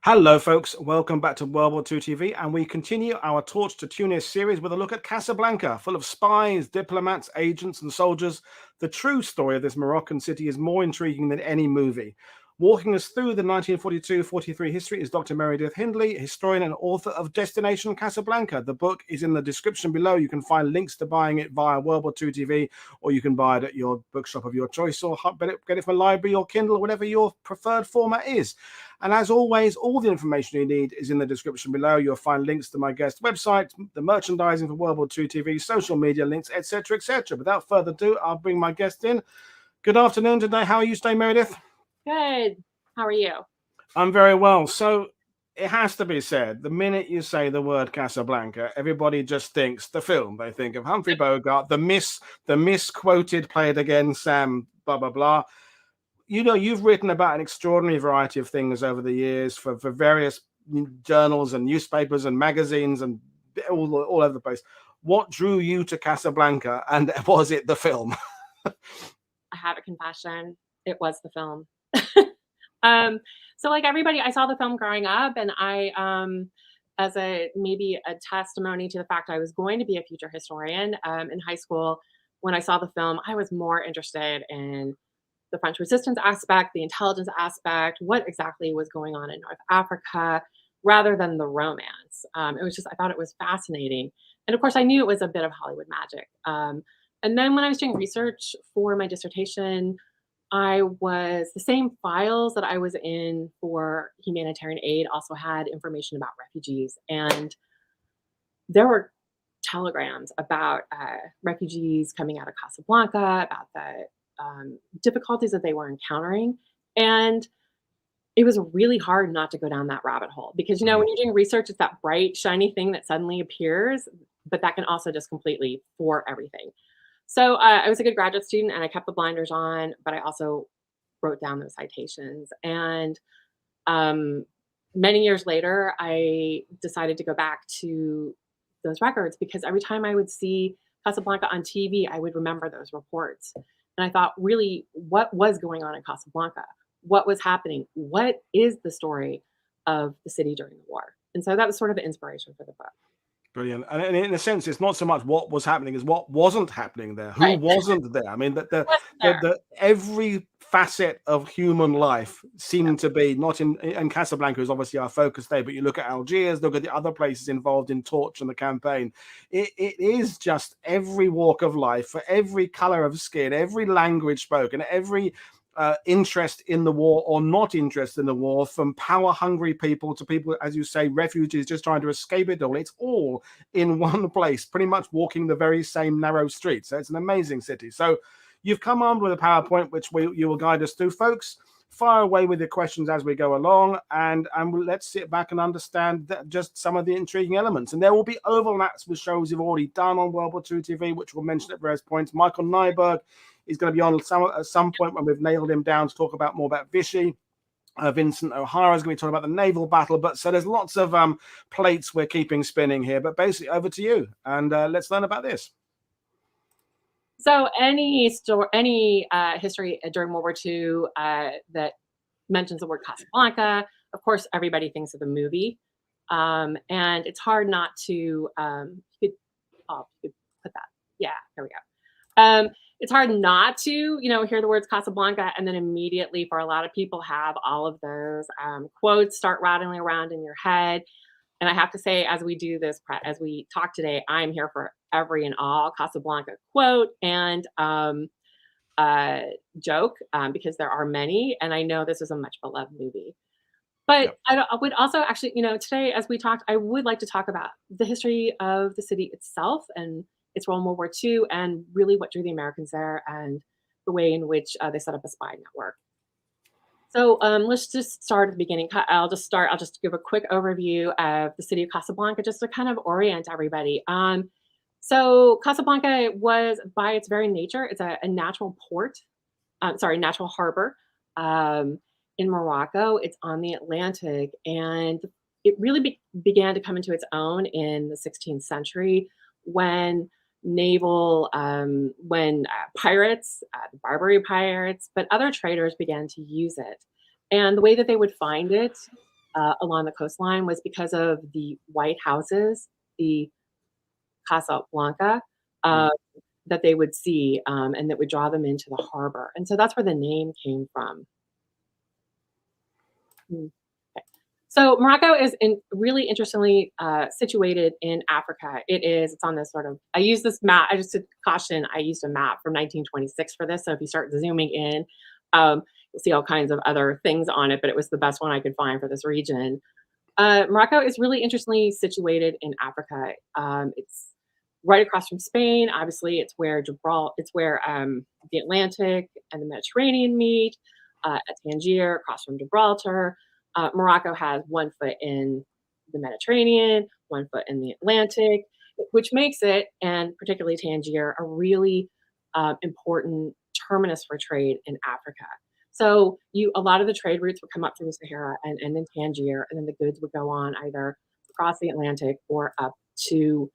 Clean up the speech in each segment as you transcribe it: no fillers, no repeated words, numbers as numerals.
Hello, folks. Welcome back to World War II TV, and we continue our Torch to Tunis series with a look at Casablanca, full of spies, diplomats, agents, and soldiers. The true story of this Moroccan city is more intriguing than any movie. Walking us through the 1942-43 history is Dr. Meredith Hindley, historian and author of Destination Casablanca. The book is in the description below. You can find links to buying it via World War II TV, or you can buy it at your bookshop of your choice, or get it from a library or Kindle, or whatever your preferred format is. And as always, all the information you need is in the description below. You'll find links to my guest website, the merchandising for World War II TV, social media links, etc., etc. Without further ado, I'll bring my guest in. Good afternoon today. How are you today, Meredith? Good. How are you? I'm very well. So it has to be said, the minute you say the word Casablanca, everybody just thinks the film. They think of Humphrey Bogart, the misquoted, played again, Sam, blah, blah, blah. You know, you've written about an extraordinary variety of things over the years for various journals and newspapers and magazines and all over the place. What drew you to Casablanca, and was it the film? I have a confession. It was the film. So like everybody, I saw the film growing up, and I, as maybe a testimony to the fact I was going to be a future historian, in high school, when I saw the film, I was more interested in the French resistance aspect, the intelligence aspect, what exactly was going on in North Africa, rather than the romance. It was just, I thought it was fascinating. And of course, I knew it was a bit of Hollywood magic. And then when I was doing research for my dissertation, the same files that I was in for humanitarian aid also had information about refugees. And there were telegrams about refugees coming out of Casablanca, about the difficulties that they were encountering. And it was really hard not to go down that rabbit hole because, you know, when you're doing research, it's that bright, shiny thing that suddenly appears, but that can also just completely thwart everything. So I was a good graduate student and I kept the blinders on, but I also wrote down those citations. And many years later, I decided to go back to those records because every time I would see Casablanca on TV, I would remember those reports. And I thought, really, what was going on in Casablanca? What was happening? What is the story of the city during the war? And so that was sort of the inspiration for the book. Brilliant. And in a sense, it's not so much what was happening as what wasn't happening there. Who wasn't there? I mean, the every facet of human life seemed to be not in Casablanca is obviously our focus today, but you look at Algiers, look at the other places involved in Torch and the campaign. It is just every walk of life, for every color of skin, every language spoken, every interest in the war or not interest in the war, from power-hungry people to people, as you say, refugees just trying to escape it all. It's all in one place, pretty much walking the very same narrow street. So it's an amazing city. So you've come armed with a PowerPoint, which you will guide us through, folks. Fire away with your questions as we go along, and let's sit back and understand just some of the intriguing elements. And there will be overlaps with shows you've already done on World War II TV, which we'll mention at various points. Michael Nyberg is going to be on at some point when we've nailed him down to talk about more about Vichy. Vincent O'Hara is going to be talking about the naval battle. But so there's lots of plates we're keeping spinning here. But basically, over to you, and let's learn about this. So any history during World War II that mentions the word Casablanca, of course, everybody thinks of the movie. And it's hard not to, you could put that. Yeah, here we go. It's hard not to, hear the words Casablanca and then immediately, for a lot of people, have all of those quotes start rattling around in your head. And I have to say, as we do this, as we talk today, I'm here for every and all Casablanca quote and joke, because there are many, and I know this is a much beloved movie. But I would also actually, today, as we talked, I would like to talk about the history of the city itself and its role in World War II, and really what drew the Americans there and the way in which they set up a spy network. So let's just start at the beginning. I'll just give a quick overview of the city of Casablanca, just to kind of orient everybody. So Casablanca was, by its very nature, it's a natural natural harbor in Morocco. It's on the Atlantic, and it really began to come into its own in the 16th century when pirates, the Barbary pirates, but other traders began to use it. And the way that they would find it along the coastline was because of the white houses, the Casablanca, uh, that they would see, and that would draw them into the harbor. And so that's where the name came from. Okay. So Morocco is really interestingly situated in Africa. It's on this sort of, I use this map, I just to caution, I used a map from 1926 for this. So if you start zooming in, you'll see all kinds of other things on it, but it was the best one I could find for this region. Morocco is really interestingly situated in Africa. It's right across from Spain. Obviously, it's where the Atlantic and the Mediterranean meet. At Tangier, across from Gibraltar. Morocco has 1 foot in the Mediterranean, 1 foot in the Atlantic, which makes it, and particularly Tangier, a really important terminus for trade in Africa. So a lot of the trade routes would come up through the Sahara and then Tangier, and then the goods would go on either across the Atlantic or up to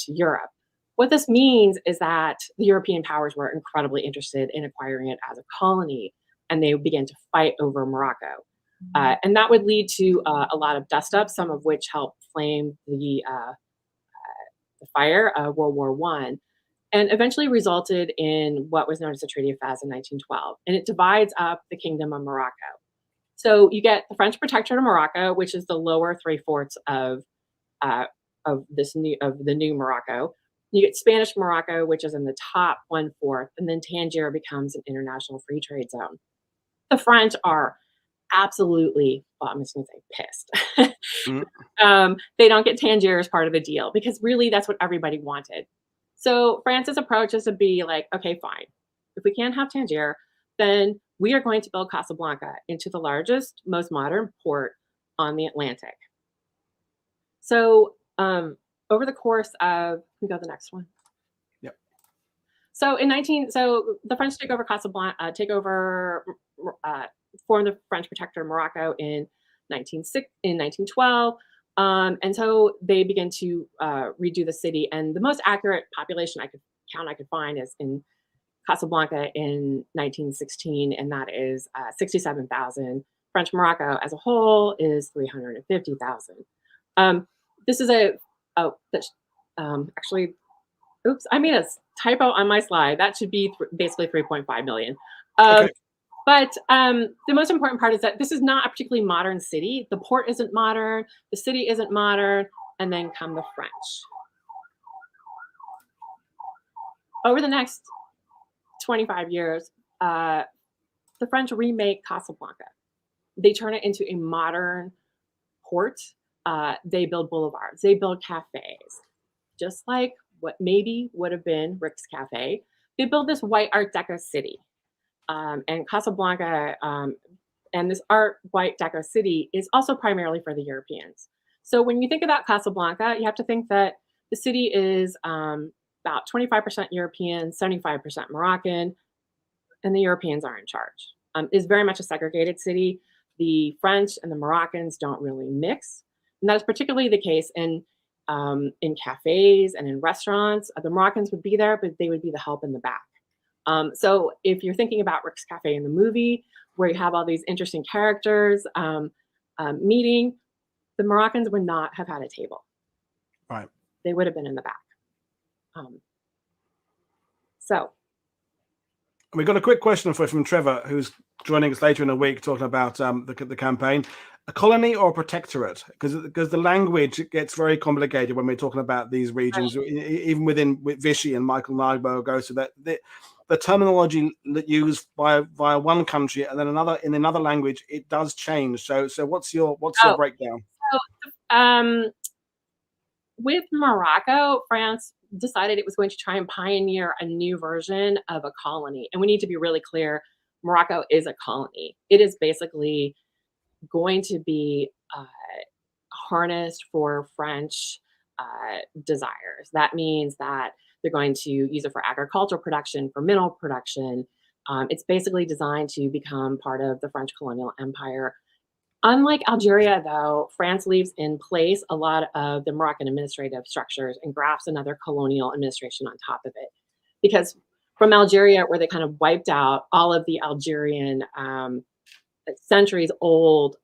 Europe. What this means is that the European powers were incredibly interested in acquiring it as a colony, and they began to fight over Morocco. And that would lead to a lot of dust-ups, some of which helped flame the fire of World War I, and eventually resulted in what was known as the Treaty of Fez in 1912. And it divides up the Kingdom of Morocco. So you get the French Protectorate of Morocco, which is the lower 3/4 of the new Morocco. You get Spanish Morocco, which is in the top 1/4, and then Tangier becomes an international free trade zone. The French are absolutely, well, I'm just going to say pissed. They don't get Tangier as part of the deal because really that's what everybody wanted. So France's approach is to be like, okay, fine. If we can't have Tangier, then we are going to build Casablanca into the largest, most modern port on the Atlantic. So over the course of, we go to the next one. Yep. So the French take over Casablanca, form the French Protectorate of Morocco in 1912. And so they begin to redo the city. And the most accurate population I could find is in Casablanca in 1916, and that is 67,000. French Morocco as a whole is 350,000. This is actually, oops, I made a typo on my slide. That should be basically 3.5 million. Okay. But the most important part is that this is not a particularly modern city. The port isn't modern, the city isn't modern, and then come the French. Over the next 25 years, the French remake Casablanca. They turn it into a modern port. They build boulevards, they build cafes, just like what maybe would have been Rick's Cafe. They build this white Art Deco city. And Casablanca and this white Deco city is also primarily for the Europeans. So when you think about Casablanca, you have to think that the city is about 25% European, 75% Moroccan, and the Europeans are in charge. It's very much a segregated city. The French and the Moroccans don't really mix. And that is particularly the case in cafes and in restaurants. The Moroccans would be there, but they would be the help in the back. So if you're thinking about Rick's Cafe in the movie, where you have all these interesting characters meeting, the Moroccans would not have had a table. Right. They would have been in the back. So. We've got a quick question from Trevor, who's joining us later in the week, talking about the campaign. A colony or a protectorate? Because the language gets very complicated when we're talking about these regions, right. Even with Vichy and Michael Nybo goes to that. The terminology that used via one country and then in another language, it does change. So what's your breakdown? So with Morocco, France decided it was going to try and pioneer a new version of a colony. And we need to be really clear, Morocco is a colony. It is basically going to be harnessed for French desires. That means that they're going to use it for agricultural production, for mineral production. It's basically designed to become part of the French colonial empire. Unlike Algeria, though, France leaves in place a lot of the Moroccan administrative structures and grafts another colonial administration on top of it. Because from Algeria, where they kind of wiped out all of the Algerian centuries old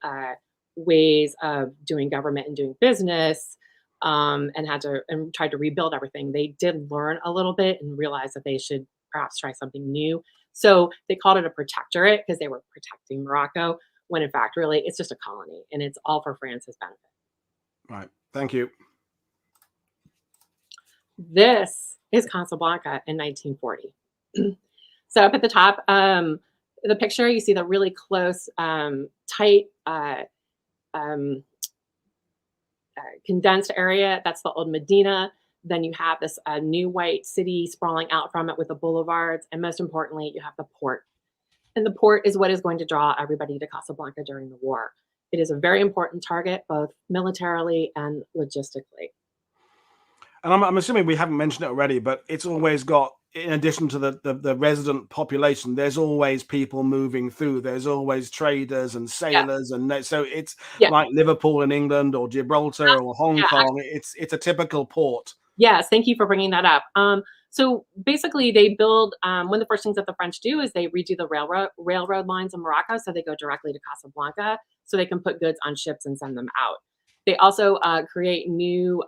ways of doing government and doing business, and tried to rebuild everything. They did learn a little bit and realized that they should perhaps try something new. So they called it a protectorate because they were protecting Morocco, when in fact, really, it's just a colony and it's all for France's benefit. Right. Thank you. This is Casablanca in 1940. So up at the top, the picture, you see the really close, tight, condensed area. That's the old Medina. Then you have this new white city sprawling out from it with the boulevards. And most importantly, you have the port. And the port is what is going to draw everybody to Casablanca during the war. It is a very important target, both militarily and logistically. And I'm assuming we haven't mentioned it already, but it's always got, in addition to the resident population, there's always people moving through. There's always traders and sailors, and so it's like Liverpool in England or Gibraltar or Hong Kong. It's a typical port. Yes, thank you for bringing that up. So basically, they build, one of the first things that the French do is they redo the railroad lines in Morocco, so they go directly to Casablanca, so they can put goods on ships and send them out. They also create new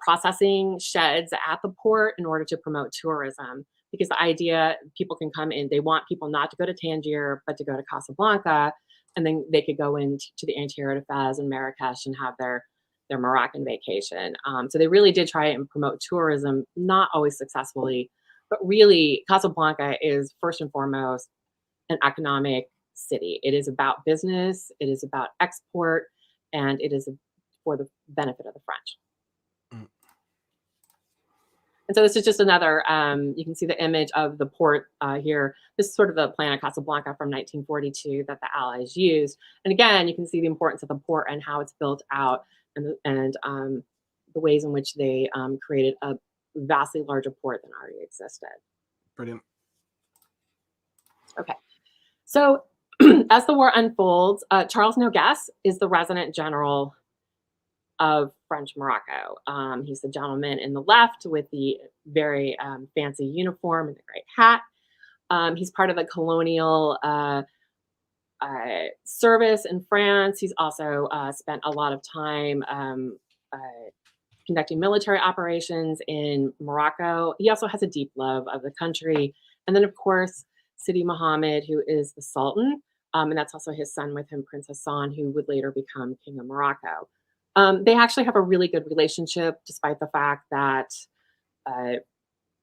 processing sheds at the port in order to promote tourism, because the idea, people can come in, they want people not to go to Tangier, but to go to Casablanca, and then they could go into the interior to Fez and Marrakesh and have their Moroccan vacation. So they really did try and promote tourism, not always successfully, but really Casablanca is first and foremost an economic city. It is about business, it is about export, and it is for the benefit of the French. And so this is just another, you can see the image of the port here. This is sort of the plan of Casablanca from 1942 that the Allies used. And again, you can see the importance of the port and how it's built out, and the ways in which they created a vastly larger port than already existed. Brilliant. Okay. So as the war unfolds, Charles Nogues is the resident general of French Morocco. He's the gentleman in the left with the very fancy uniform and the great hat. He's part of the colonial service in France. He's also spent a lot of time conducting military operations in Morocco. He also has a deep love of the country. And then, of course, Sidi Mohammed, who is the Sultan, and that's also his son with him, Prince Hassan, who would later become King of Morocco. They actually have a really good relationship, despite the fact that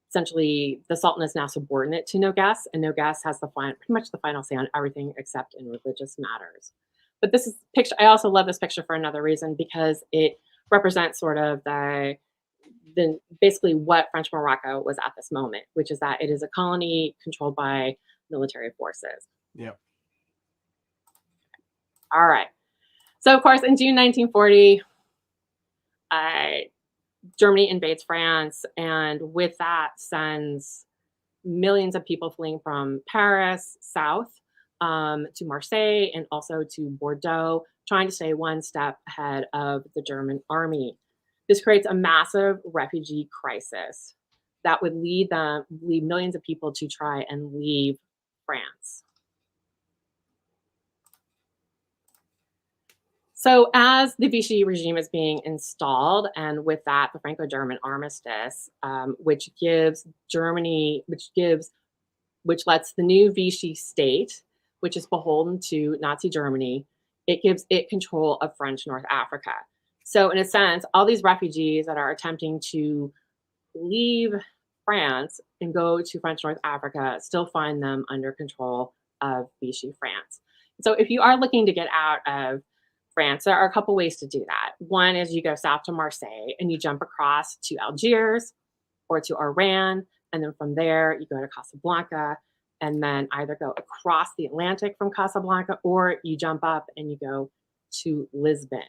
essentially the Sultan is now subordinate to Nogues, and Nogues has pretty much the final say on everything except in religious matters. But this picture, I also love this picture for another reason, because it represents sort of the basically what French Morocco was at this moment, which is that it is a colony controlled by military forces. Yeah. All right. So, of course, in June 1940, Germany invades France, and with that sends millions of people fleeing from Paris south to Marseille and also to Bordeaux, trying to stay one step ahead of the German army. This creates a massive refugee crisis that would lead millions of people to try and leave France. So as the Vichy regime is being installed, and with that, the Franco-German armistice, which lets the new Vichy state, which is beholden to Nazi Germany, it gives it control of French North Africa. So in a sense, all these refugees that are attempting to leave France and go to French North Africa still find them under control of Vichy France. So if you are looking to get out of France, there are a couple ways to do that. One is you go south to Marseille and you jump across to Algiers or to Oran, and then from there you go to Casablanca, and then either go across the Atlantic from Casablanca or you jump up and you go to Lisbon.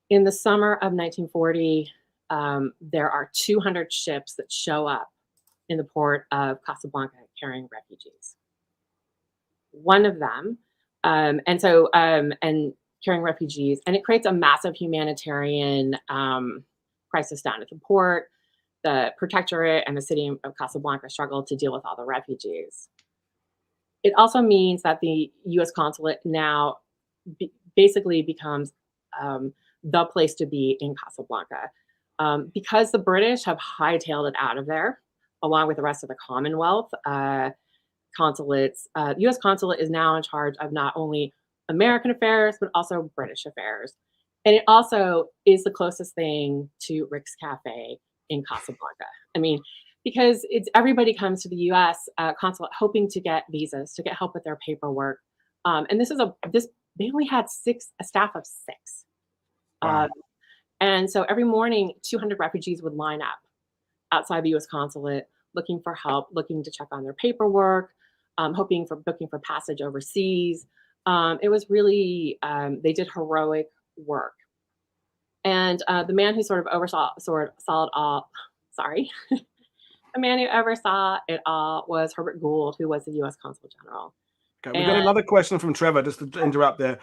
In the summer of 1940, there are 200 ships that show up in the port of Casablanca carrying refugees. One of them, and carrying refugees, and it creates a massive humanitarian crisis down at the port. The protectorate and the city of Casablanca struggle to deal with all the refugees. it also means that the U.S. consulate now basically becomes the place to be in Casablanca. Because the British have hightailed it out of there, along with the rest of the Commonwealth consulates, U.S. consulate is now in charge of not only American affairs, but also British affairs. And it also is the closest thing to Rick's Cafe in Casablanca. I mean, because everybody comes to the U.S. Consulate hoping to get visas, to get help with their paperwork. And they only had a staff of 6. Wow. And so every morning, 200 refugees would line up outside the U.S. consulate, looking for help, looking to check on their paperwork, booking for passage overseas. It was really, they did heroic work. And the man who sort of oversaw it all, sorry, the man who oversaw it all was Herbert Gould, who was the U.S. Consul General. Okay, we got another question from Trevor, just to interrupt there.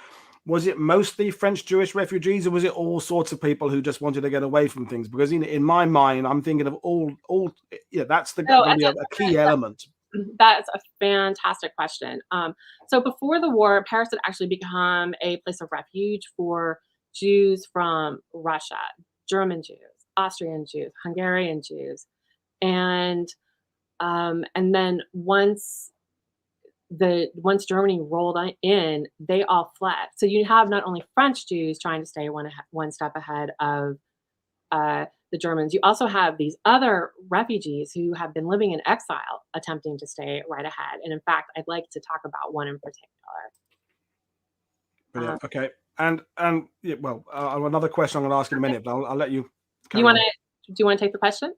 Was it mostly French Jewish refugees, or was it all sorts of people who just wanted to get away from things? Because in my mind, I'm thinking of all that's going to be a key element. That's a fantastic question. So before the war, Paris had actually become a place of refuge for Jews from Russia, German Jews, Austrian Jews, Hungarian Jews, and then once Germany rolled in, they all fled. So you have not only French Jews trying to stay one step ahead of the Germans, you also have these other refugees who have been living in exile, attempting to stay right ahead. And in fact, I'd like to talk about one in particular. Brilliant. Okay, and yeah, well, another question I'm going to ask in a minute, but I'll let you. Do you want to take the question?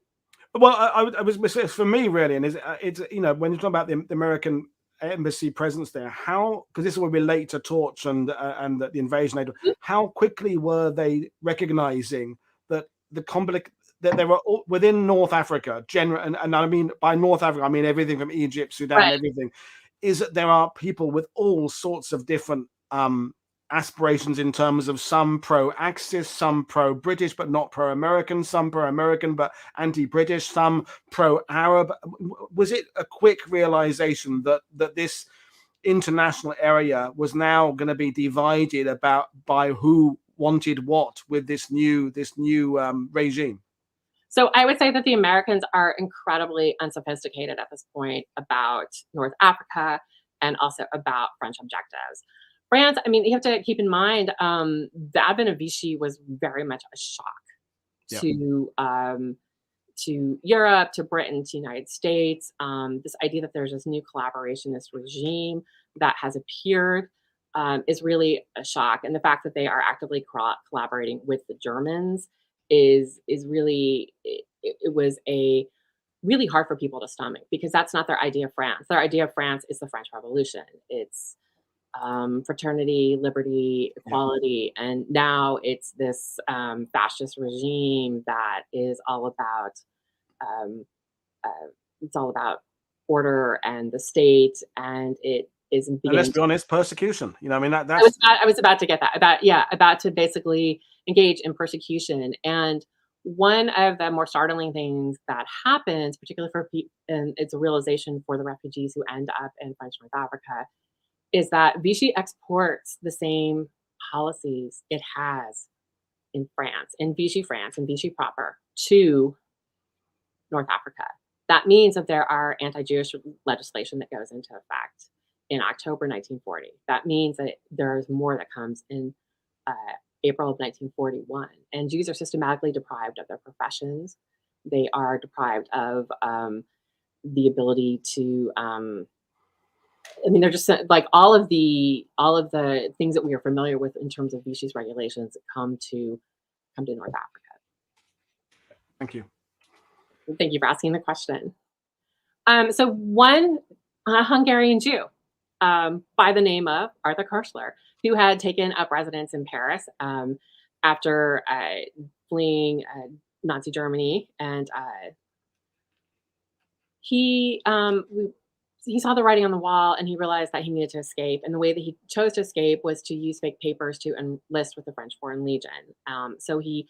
Well, I was for me really, and it's when you talk about the American embassy presence there, how, because this will relate to Torch and the invasion, how quickly were they recognizing that that they were within North Africa, and I mean by North Africa, I mean everything from Egypt, Sudan, right. Everything, is that there are people with all sorts of different aspirations in terms of some pro-Axis, some pro-British but not pro-American, some pro-American but anti-British, some pro-Arab. Was it a quick realization that this international area was now going to be divided by who wanted what with this new regime? So I would say that the Americans are incredibly unsophisticated at this point about North Africa and also about French objectives. France, I mean, you have to keep in mind, the advent of Vichy was very much a shock to Europe, to Britain, to the United States. This idea that there's this new collaborationist regime that has appeared is really a shock. And the fact that they are actively collaborating with the Germans is really, it was really hard for people to stomach, because that's not their idea of France. Their idea of France is the French Revolution. It's fraternity, liberty, equality, and now it's this fascist regime that is all about order and the state, and it is. And let's be honest, persecution. I mean that's. I was about to get that about to basically engage in persecution. And one of the more startling things that happens, particularly and it's a realization for the refugees who end up in French North Africa, is that Vichy exports the same policies it has in France, in Vichy France, in Vichy proper, to North Africa. That means that there are anti-Jewish legislation that goes into effect in October 1940. That means that there's more that comes in April of 1941. And Jews are systematically deprived of their professions. They are deprived of the ability to I mean, they're just like all of the things that we are familiar with in terms of Vichy's regulations come to North Africa. Thank you. Thank you for asking the question. So one Hungarian Jew by the name of Arthur Koestler, who had taken up residence in Paris after fleeing Nazi Germany, and he saw the writing on the wall, and he realized that he needed to escape. And the way that he chose to escape was to use fake papers to enlist with the French Foreign Legion. So he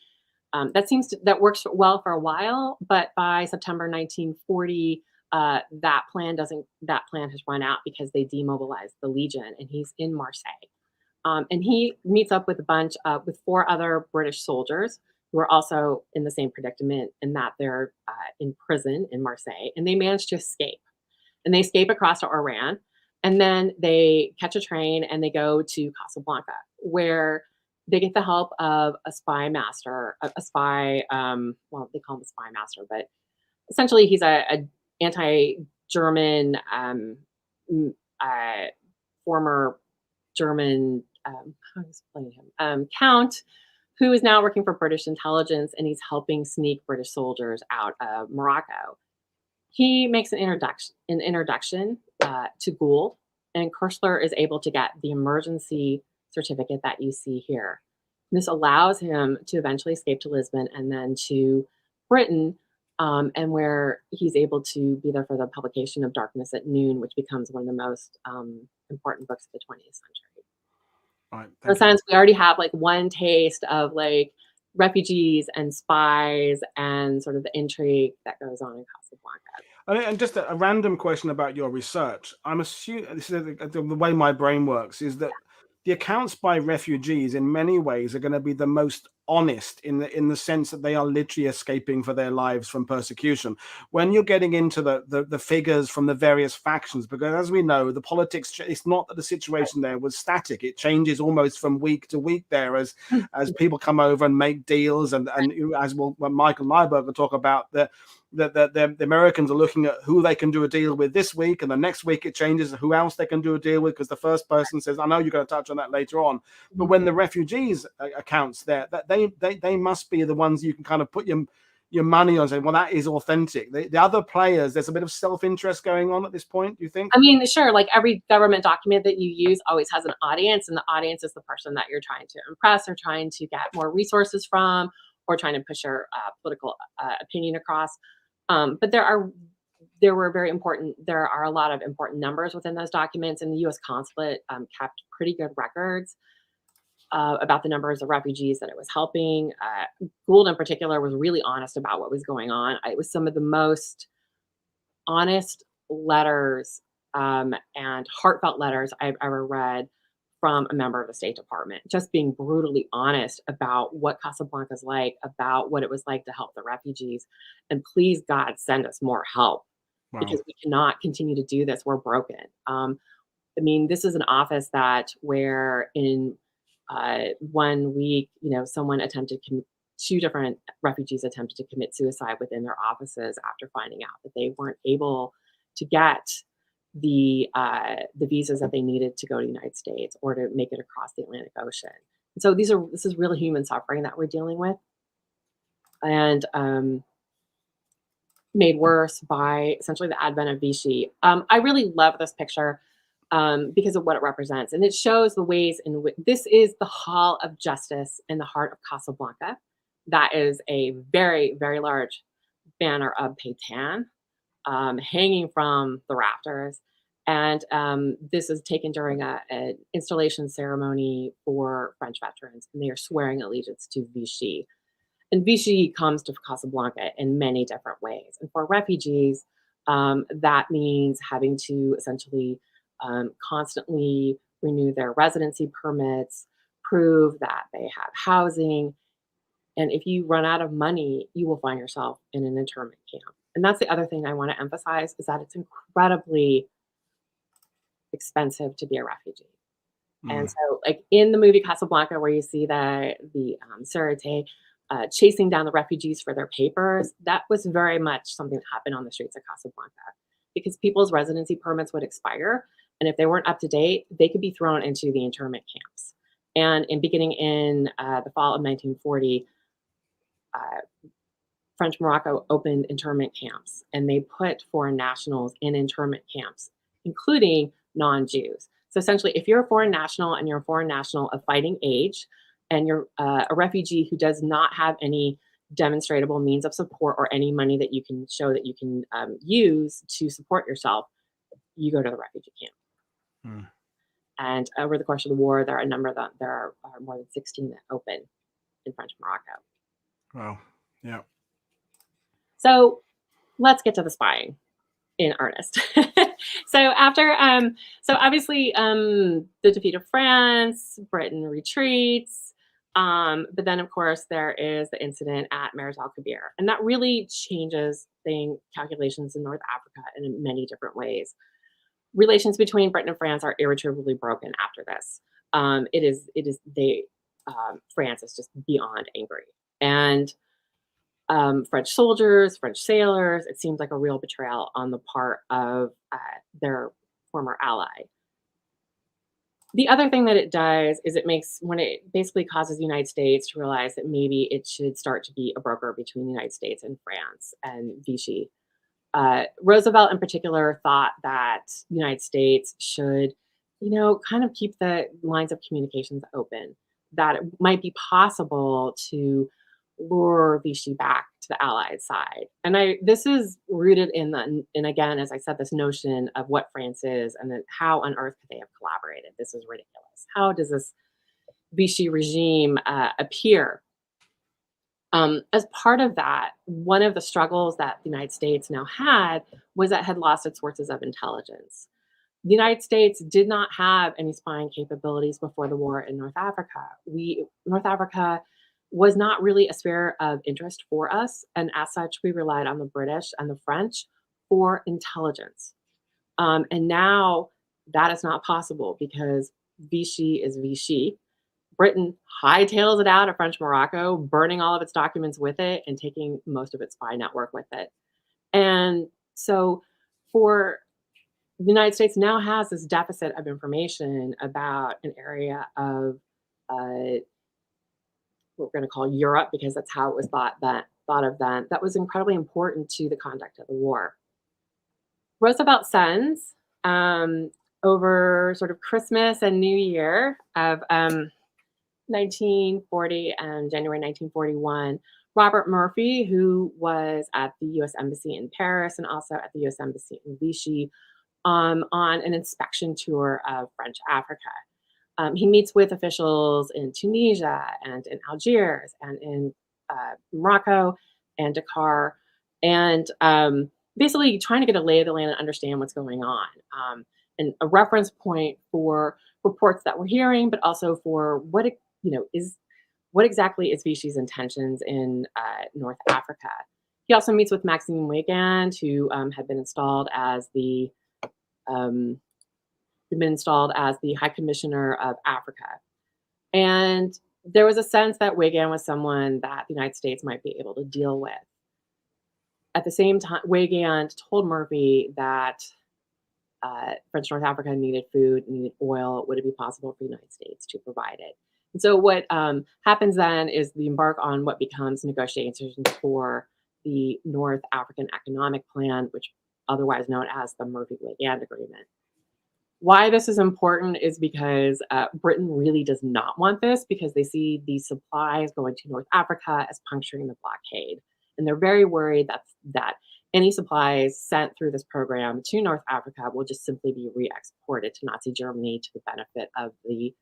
that works well for a while, but by September 1940, that plan has run out because they demobilized the Legion, and he's in Marseille. And he meets up with with 4 other British soldiers who are also in the same predicament in that they're in prison in Marseille, and they manage to escape. And they escape across to Oran, and then they catch a train and they go to Casablanca, where they get the help of a spy master, a spy. Well, they call him a spy master, but essentially he's a anti-German, former German, how do you explain him? Count, who is now working for British intelligence, and he's helping sneak British soldiers out of Morocco. He makes an introduction to Gould, and Kirchler is able to get the emergency certificate that you see here. This allows him to eventually escape to Lisbon and then to Britain, and where he's able to be there for the publication of Darkness at Noon, which becomes one of the most important books of the 20th century. Right, in a sense, we already have like one taste of like refugees and spies and sort of the intrigue that goes on in Casablanca. And just a random question about your research. I'm assuming this is the way my brain works is that the accounts by refugees in many ways are going to be the most honest in the sense that they are literally escaping for their lives from persecution. When you're getting into the figures from the various factions, because as we know, the politics, it's not that the situation there was static. It changes almost from week to week there as people come over and make deals, and as Michael Nyberg will talk about, the Americans are looking at who they can do a deal with this week, and the next week it changes who else they can do a deal with, because the first person says, I know you're going to touch on that later on. But when the refugees accounts there, that they must be the ones you can kind of put your money on, saying, well, that is authentic. The other players, there's a bit of self-interest going on at this point, do you think? I mean, sure, like every government document that you use always has an audience, and the audience is the person that you're trying to impress or trying to get more resources from or trying to push your political opinion across. But there are a lot of important numbers within those documents, and the U.S. consulate kept pretty good records about the numbers of refugees that it was helping. Gould in particular was really honest about what was going on. It was some of the most honest letters and heartfelt letters I've ever read from a member of the State Department, just being brutally honest about what Casablanca's like, about what it was like to help the refugees. And please, God, send us more help. Wow. Because we cannot continue to do this. We're broken. I mean, this is an office where in 1 week, two different refugees attempted to commit suicide within their offices after finding out that they weren't able to get the visas that they needed to go to the United States or to make it across the Atlantic Ocean. And so this is really human suffering that we're dealing with, and made worse by essentially the advent of Vichy. I really love this picture because of what it represents, and it shows the ways in which this is the Hall of Justice in the heart of Casablanca. That is a very, very large banner of Pétain hanging from the rafters. And this is taken during an installation ceremony for French veterans, and they are swearing allegiance to Vichy. And Vichy comes to Casablanca in many different ways. And for refugees, that means having to essentially constantly renew their residency permits, prove that they have housing. And if you run out of money, you will find yourself in an internment camp. And that's the other thing I want to emphasize, is that it's incredibly expensive to be a refugee. And so, like in the movie Casablanca, where you see the Sûreté chasing down the refugees for their papers, that was very much something that happened on the streets of Casablanca, because people's residency permits would expire, and if they weren't up to date, they could be thrown into the internment camps. And beginning in the fall of 1940, French Morocco opened internment camps, and they put foreign nationals in internment camps, including non-Jews. So essentially, if you're a foreign national and you're a foreign national of fighting age, and you're a refugee who does not have any demonstrable means of support or any money that you can show that you can use to support yourself, you go to the refugee camp. And over the course of the war, there are more than 16 that open in French Morocco. Wow. Yeah. So let's get to the spying in earnest. So after, so obviously the defeat of France, Britain retreats, but then of course there is the incident at Meredith al-Kabir, and that really changes calculations in North Africa in many different ways. Relations between Britain and France are irretrievably broken after this. France is just beyond angry, and French soldiers, French sailors, it seems like a real betrayal on the part of their former ally. The other thing that it does is it basically causes the United States to realize that maybe it should start to be a broker between the United States and France and Vichy. Roosevelt in particular thought that the United States should, kind of keep the lines of communications open, that it might be possible to lure Vichy back to the Allied side. And this is rooted in again, as I said, this notion of what France is and then how on earth could they have collaborated? This is ridiculous. How does this Vichy regime appear? As part of that, one of the struggles that the United States now had was that it had lost its sources of intelligence. The United States did not have any spying capabilities before the war in North Africa. North Africa was not really a sphere of interest for us, and as such, we relied on the British and the French for intelligence. And now that is not possible because Vichy is Vichy. Britain hightails it out of French Morocco, burning all of its documents with it and taking most of its spy network with it. And so the United States now has this deficit of information about an area of what we're going to call Europe, because that's how it was thought of then, that was incredibly important to the conduct of the war. Roosevelt sends over sort of Christmas and New Year of 1940 and January 1941, Robert Murphy, who was at the U.S. Embassy in Paris and also at the U.S. Embassy in Vichy, on an inspection tour of French Africa. He meets with officials in Tunisia and in Algiers and in Morocco and Dakar, and basically trying to get a lay of the land and understand what's going on, and a reference point for reports that we're hearing, but also for what exactly is Vichy's intentions in North Africa. He also meets with Maxime Weygand, who had been installed as the High Commissioner of Africa. And there was a sense that Weygand was someone that the United States might be able to deal with. At the same time, Weygand told Murphy that French North Africa needed food, needed oil. Would it be possible for the United States to provide it? And so what happens then is the embark on what becomes negotiations for the North African Economic Plan, which otherwise known as the Murphy-Weygand Agreement. Why this is important is because Britain really does not want this, because they see these supplies going to North Africa as puncturing the blockade. And they're very worried that any supplies sent through this program to North Africa will just simply be re-exported to Nazi Germany to the benefit of the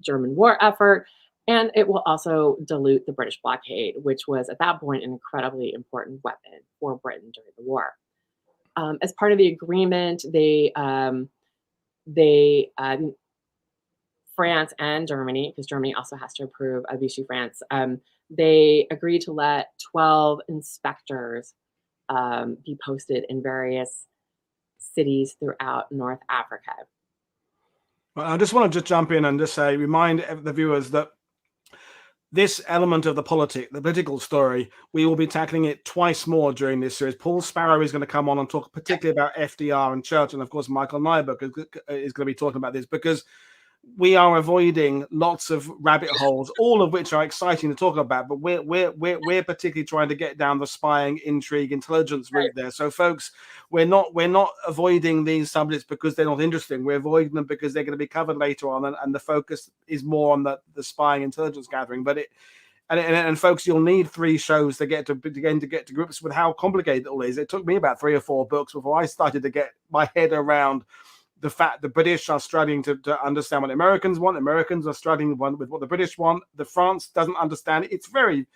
German war effort. And it will also dilute the British blockade, which was at that point an incredibly important weapon for Britain during the war. As part of the agreement, France and Germany, because Germany also has to approve of Vichy France, they agreed to let 12 inspectors be posted in various cities throughout North Africa. Well, I just want to jump in and just remind the viewers that this element of the political story, we will be tackling it twice more during this series. Paul Sparrow is going to come on and talk particularly about FDR and Churchill, and of course Michael Nyberg is going to be talking about this, because we are avoiding lots of rabbit holes, all of which are exciting to talk about, but we're particularly trying to get down the spying, intrigue, intelligence route there. So folks, we're not avoiding these subjects because they're not interesting. We're avoiding them because they're going to be covered later on, and the focus is more on the spying, intelligence gathering. But and folks, you'll need 3 shows to get to grips with how complicated it all is. It took me about 3 or 4 books before I started to get my head around the fact the British are struggling to understand what the Americans want. Americans are struggling with what the British want. The France doesn't understand it. It's very,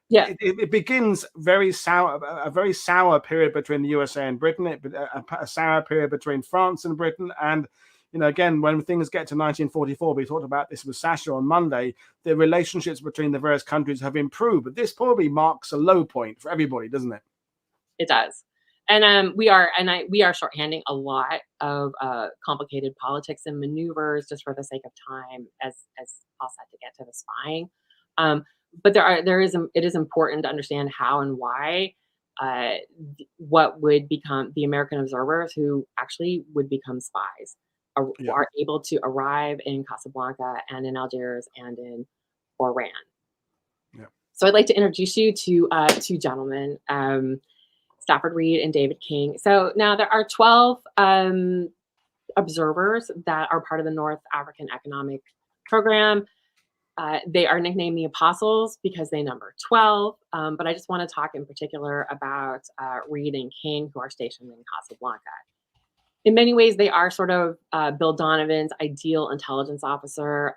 Yeah. it begins very sour, a very sour period between the USA and Britain, a sour period between France and Britain. And, again, when things get to 1944, we talked about this with Sasha on Monday, the relationships between the various countries have improved. But this probably marks a low point for everybody, doesn't it? It does. And we are shorthanding a lot of complicated politics and maneuvers just for the sake of time, as Paul said, to get to the spying. But it is important to understand how and why what would become the American observers who actually would become spies are able to arrive in Casablanca and in Algiers and in Oran. Yeah. So I'd like to introduce you to two gentlemen. Stafford Reed and David King. So now there are 12 observers that are part of the North African Economic Program. They are nicknamed the Apostles because they number 12. But I just want to talk in particular about Reed and King, who are stationed in Casablanca. In many ways, they are sort of Bill Donovan's ideal intelligence officer,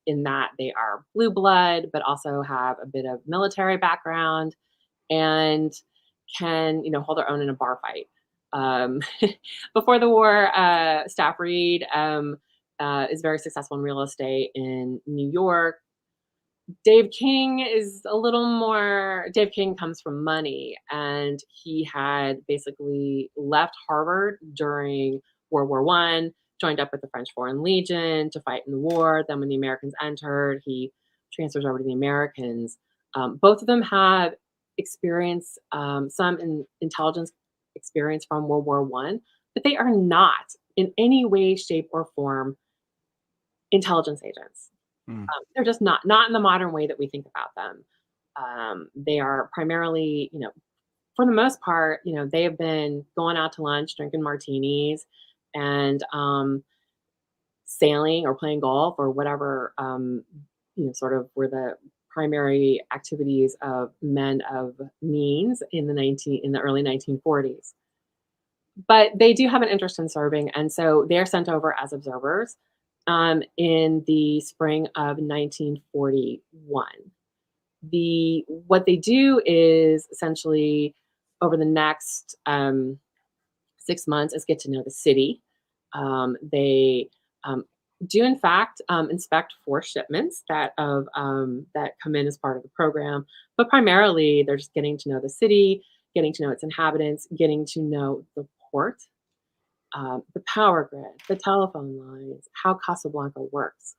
in that they are blue blood, but also have a bit of military background and can hold their own in a bar fight. Before the war, Staff Reed is very successful in real estate in New York. Dave King is a little more. Dave King comes from money, and he had basically left Harvard during World War I, joined up with the French Foreign Legion to fight in the war. Then when the Americans entered, he transfers over to the Americans. Both of them have experience, some intelligence experience from World War I, but they are not in any way, shape, or form intelligence agents. They're just not in the modern way that we think about them. They are primarily, for the most part, they have been going out to lunch, drinking martinis, and sailing or playing golf or whatever, sort of were the primary activities of men of means in the early 1940s. But they do have an interest in serving, and so they are sent over as observers in the spring of 1941. What they do is essentially over the next 6 months is get to know the city. They do in fact inspect 4 shipments that come in as part of the program, but primarily they're just getting to know the city, getting to know its inhabitants, getting to know the port, the power grid, the telephone lines, how Casablanca works.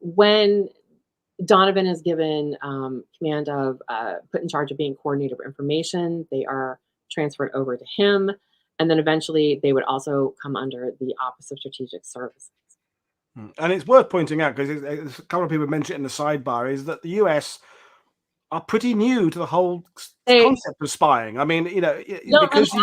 When Donovan is given command of, put in charge of being coordinator of information, they are transferred over to him, and then eventually they would also come under the Office of Strategic Services. And it's worth pointing out, because a couple of people mentioned it in the sidebar, is that the US are pretty new to the whole concept of spying. I mean, because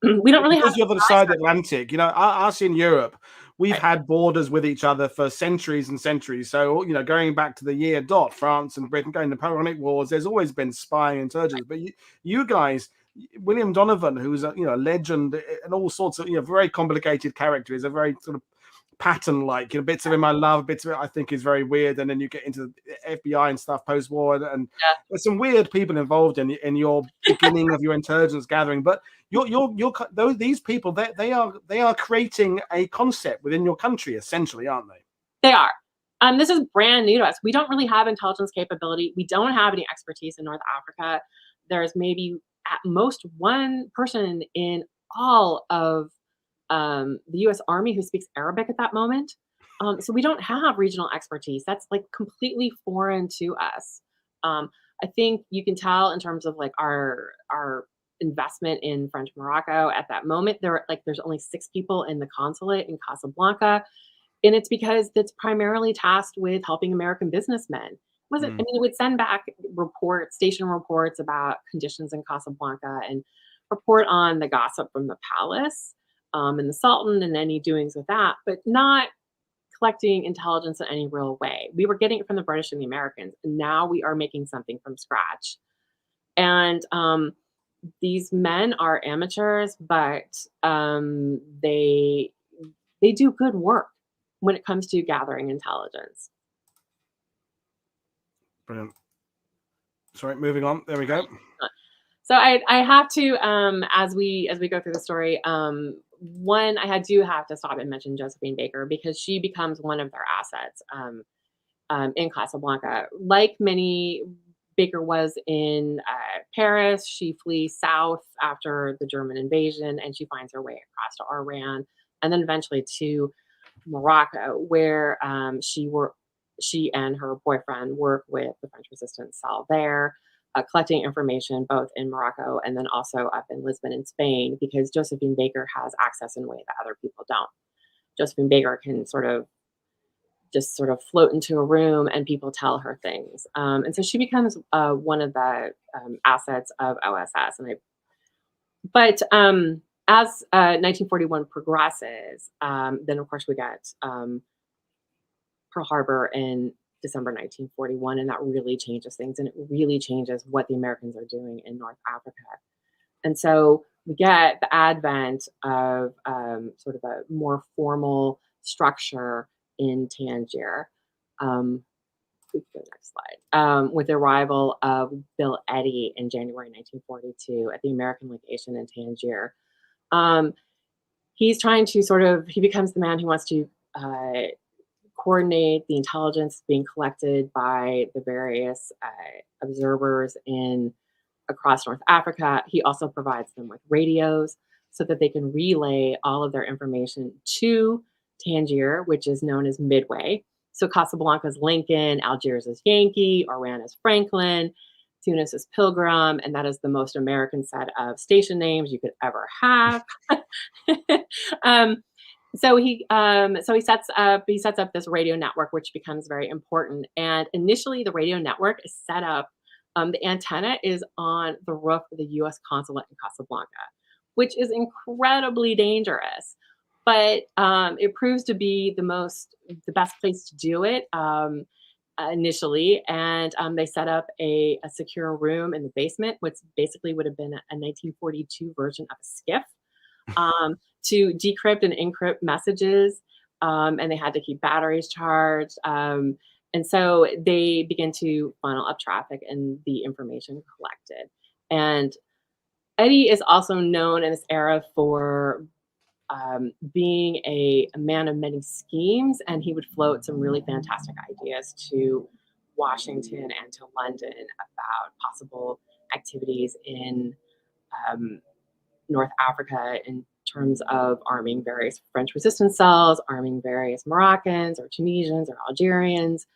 we don't really have you're the side of the Atlantic, us in Europe, we've had borders with each other for centuries and centuries. So, going back to the year dot, France and Britain going to Napoleonic Wars, there's always been spying and intelligence. But you guys, William Donovan, who's a legend and all sorts of very complicated character, is a very sort of pattern-like, bits of him I love, bits of it I think is very weird, and then you get into the FBI and stuff post-war, and there's some weird people involved in your beginning of your intelligence gathering. But these people, they are creating a concept within your country, essentially, aren't they? They are. This is brand new to us. We don't really have intelligence capability. We don't have any expertise in North Africa. There's maybe at most one person in all of the U.S. Army who speaks Arabic at that moment. So we don't have regional expertise. That's like completely foreign to us. I think you can tell in terms of like our investment in French Morocco at that moment. There's only 6 people in the consulate in Casablanca, and it's because it's primarily tasked with helping American businessmen. It would send back station reports about conditions in Casablanca and report on the gossip from the palace. And the Sultan and any doings with that, but not collecting intelligence in any real way. We were getting it from the British and the Americans, and now we are making something from scratch. And these men are amateurs, but they do good work when it comes to gathering intelligence. Brilliant. Sorry, moving on. There we go. So I have to, as we go through the story, one, I do have to stop and mention Josephine Baker, because she becomes one of their assets in Casablanca. Like many, Baker was in Paris. She flees south after the German invasion, and she finds her way across to Oran, and then eventually to Morocco, where she and her boyfriend work with the French resistance cell there, collecting information both in Morocco and then also up in Lisbon in Spain, because Josephine Baker has access in a way that other people don't. Josephine Baker can sort of float into a room and people tell her things. And so she becomes one of the assets of OSS. But as 1941 progresses, then of course we get Pearl Harbor in December 1941, and that really changes things, and it really changes what the Americans are doing in North Africa. And so we get the advent of sort of a more formal structure in Tangier. We can go to the next slide. With the arrival of Bill Eddy in January 1942 at the American legation in Tangier. He's trying to he becomes the man who wants to coordinate the intelligence being collected by the various observers across North Africa. He also provides them with radios so that they can relay all of their information to Tangier, which is known as Midway. So Casablanca is Lincoln, Algiers is Yankee, Oran is Franklin, Tunis is Pilgrim, and that is the most American set of station names you could ever have. So he sets up this radio network, which becomes very important. And initially, the radio network is set up. The antenna is on the roof of the U.S. consulate in Casablanca, which is incredibly dangerous. But it proves to be the best place to do it initially. And they set up a secure room in the basement, which basically would have been a 1942 version of a skiff. To decrypt and encrypt messages, and they had to keep batteries charged. And so they begin to funnel up traffic and the information collected. And Eddy is also known in this era for being a man of many schemes, and he would float some really fantastic ideas to Washington and to London about possible activities in North Africa in terms of arming various French resistance cells, arming various Moroccans or Tunisians or Algerians.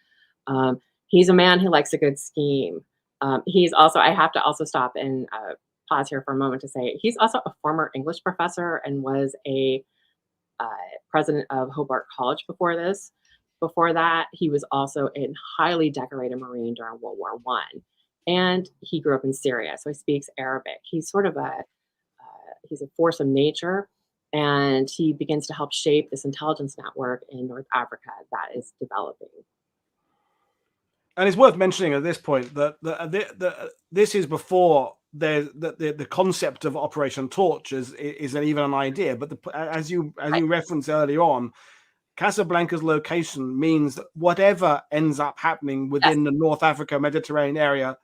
He's a man who likes a good scheme. He's also, I have to also stop and pause here for a moment to say, he's also a former English professor and was a president of Hobart College before this. Before that, he was also a highly decorated Marine during World War I. And he grew up in Syria, so he speaks Arabic. He's sort of he's a force of nature, and he begins to help shape this intelligence network in North Africa that is developing. And it's worth mentioning at this point that this is before the concept of Operation Torch is even an idea. But as you referenced earlier on, Casablanca's location means that whatever ends up happening within the North Africa Mediterranean area,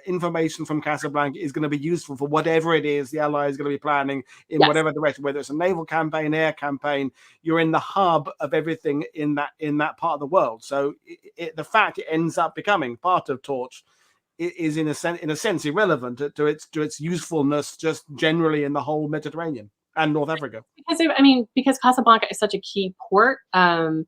information from Casablanca is going to be useful for whatever it is the Allies are going to be planning in whatever direction, whether it's a naval campaign, air campaign. You're in the hub of everything in that part of the world. So the fact it ends up becoming part of Torch is in a sense irrelevant to its usefulness just generally in the whole Mediterranean and North Africa. Because Casablanca is such a key port, the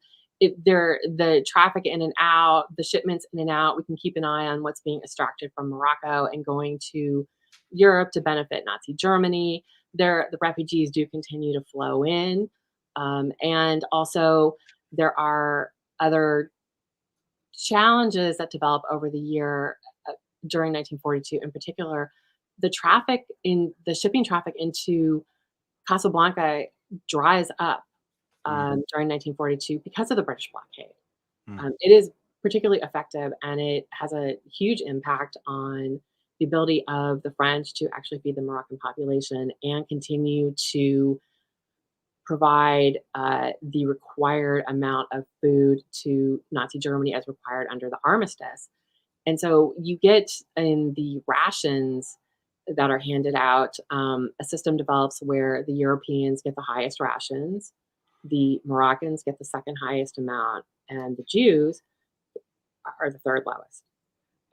traffic in and out, the shipments in and out, we can keep an eye on what's being extracted from Morocco and going to Europe to benefit Nazi Germany. The refugees do continue to flow in. And also there are other challenges that develop over the year during 1942, in particular, the shipping traffic into Casablanca dries up during 1942 because of the British blockade. It is particularly effective, and it has a huge impact on the ability of the French to actually feed the Moroccan population and continue to provide the required amount of food to Nazi Germany as required under the armistice. And so you get in the rations that are handed out, a system develops where the Europeans get the highest rations, the Moroccans get the second highest amount, and the Jews are the third lowest.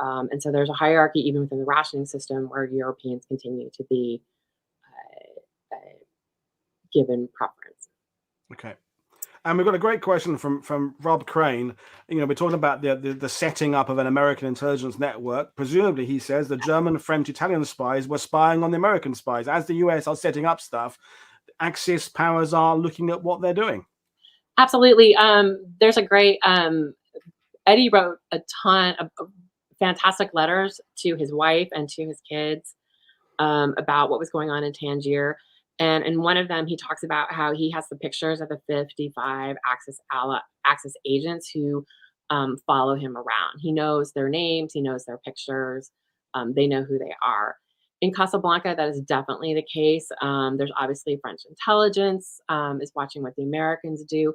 And so there's a hierarchy even within the rationing system where Europeans continue to be given preference. Okay. And we've got a great question from Rob Crane. We're talking about the setting up of an American intelligence network. Presumably, he says the German, French, Italian spies were spying on the American spies. As the US are setting up stuff, Axis powers are looking at what they're doing. Absolutely. There's a great, Eddie wrote a ton of fantastic letters to his wife and to his kids about what was going on in Tangier. And in one of them, he talks about how he has the pictures of the 55 Axis agents who follow him around. He knows their names, he knows their pictures, they know who they are. In Casablanca, that is definitely the case. There's obviously French intelligence is watching what the Americans do.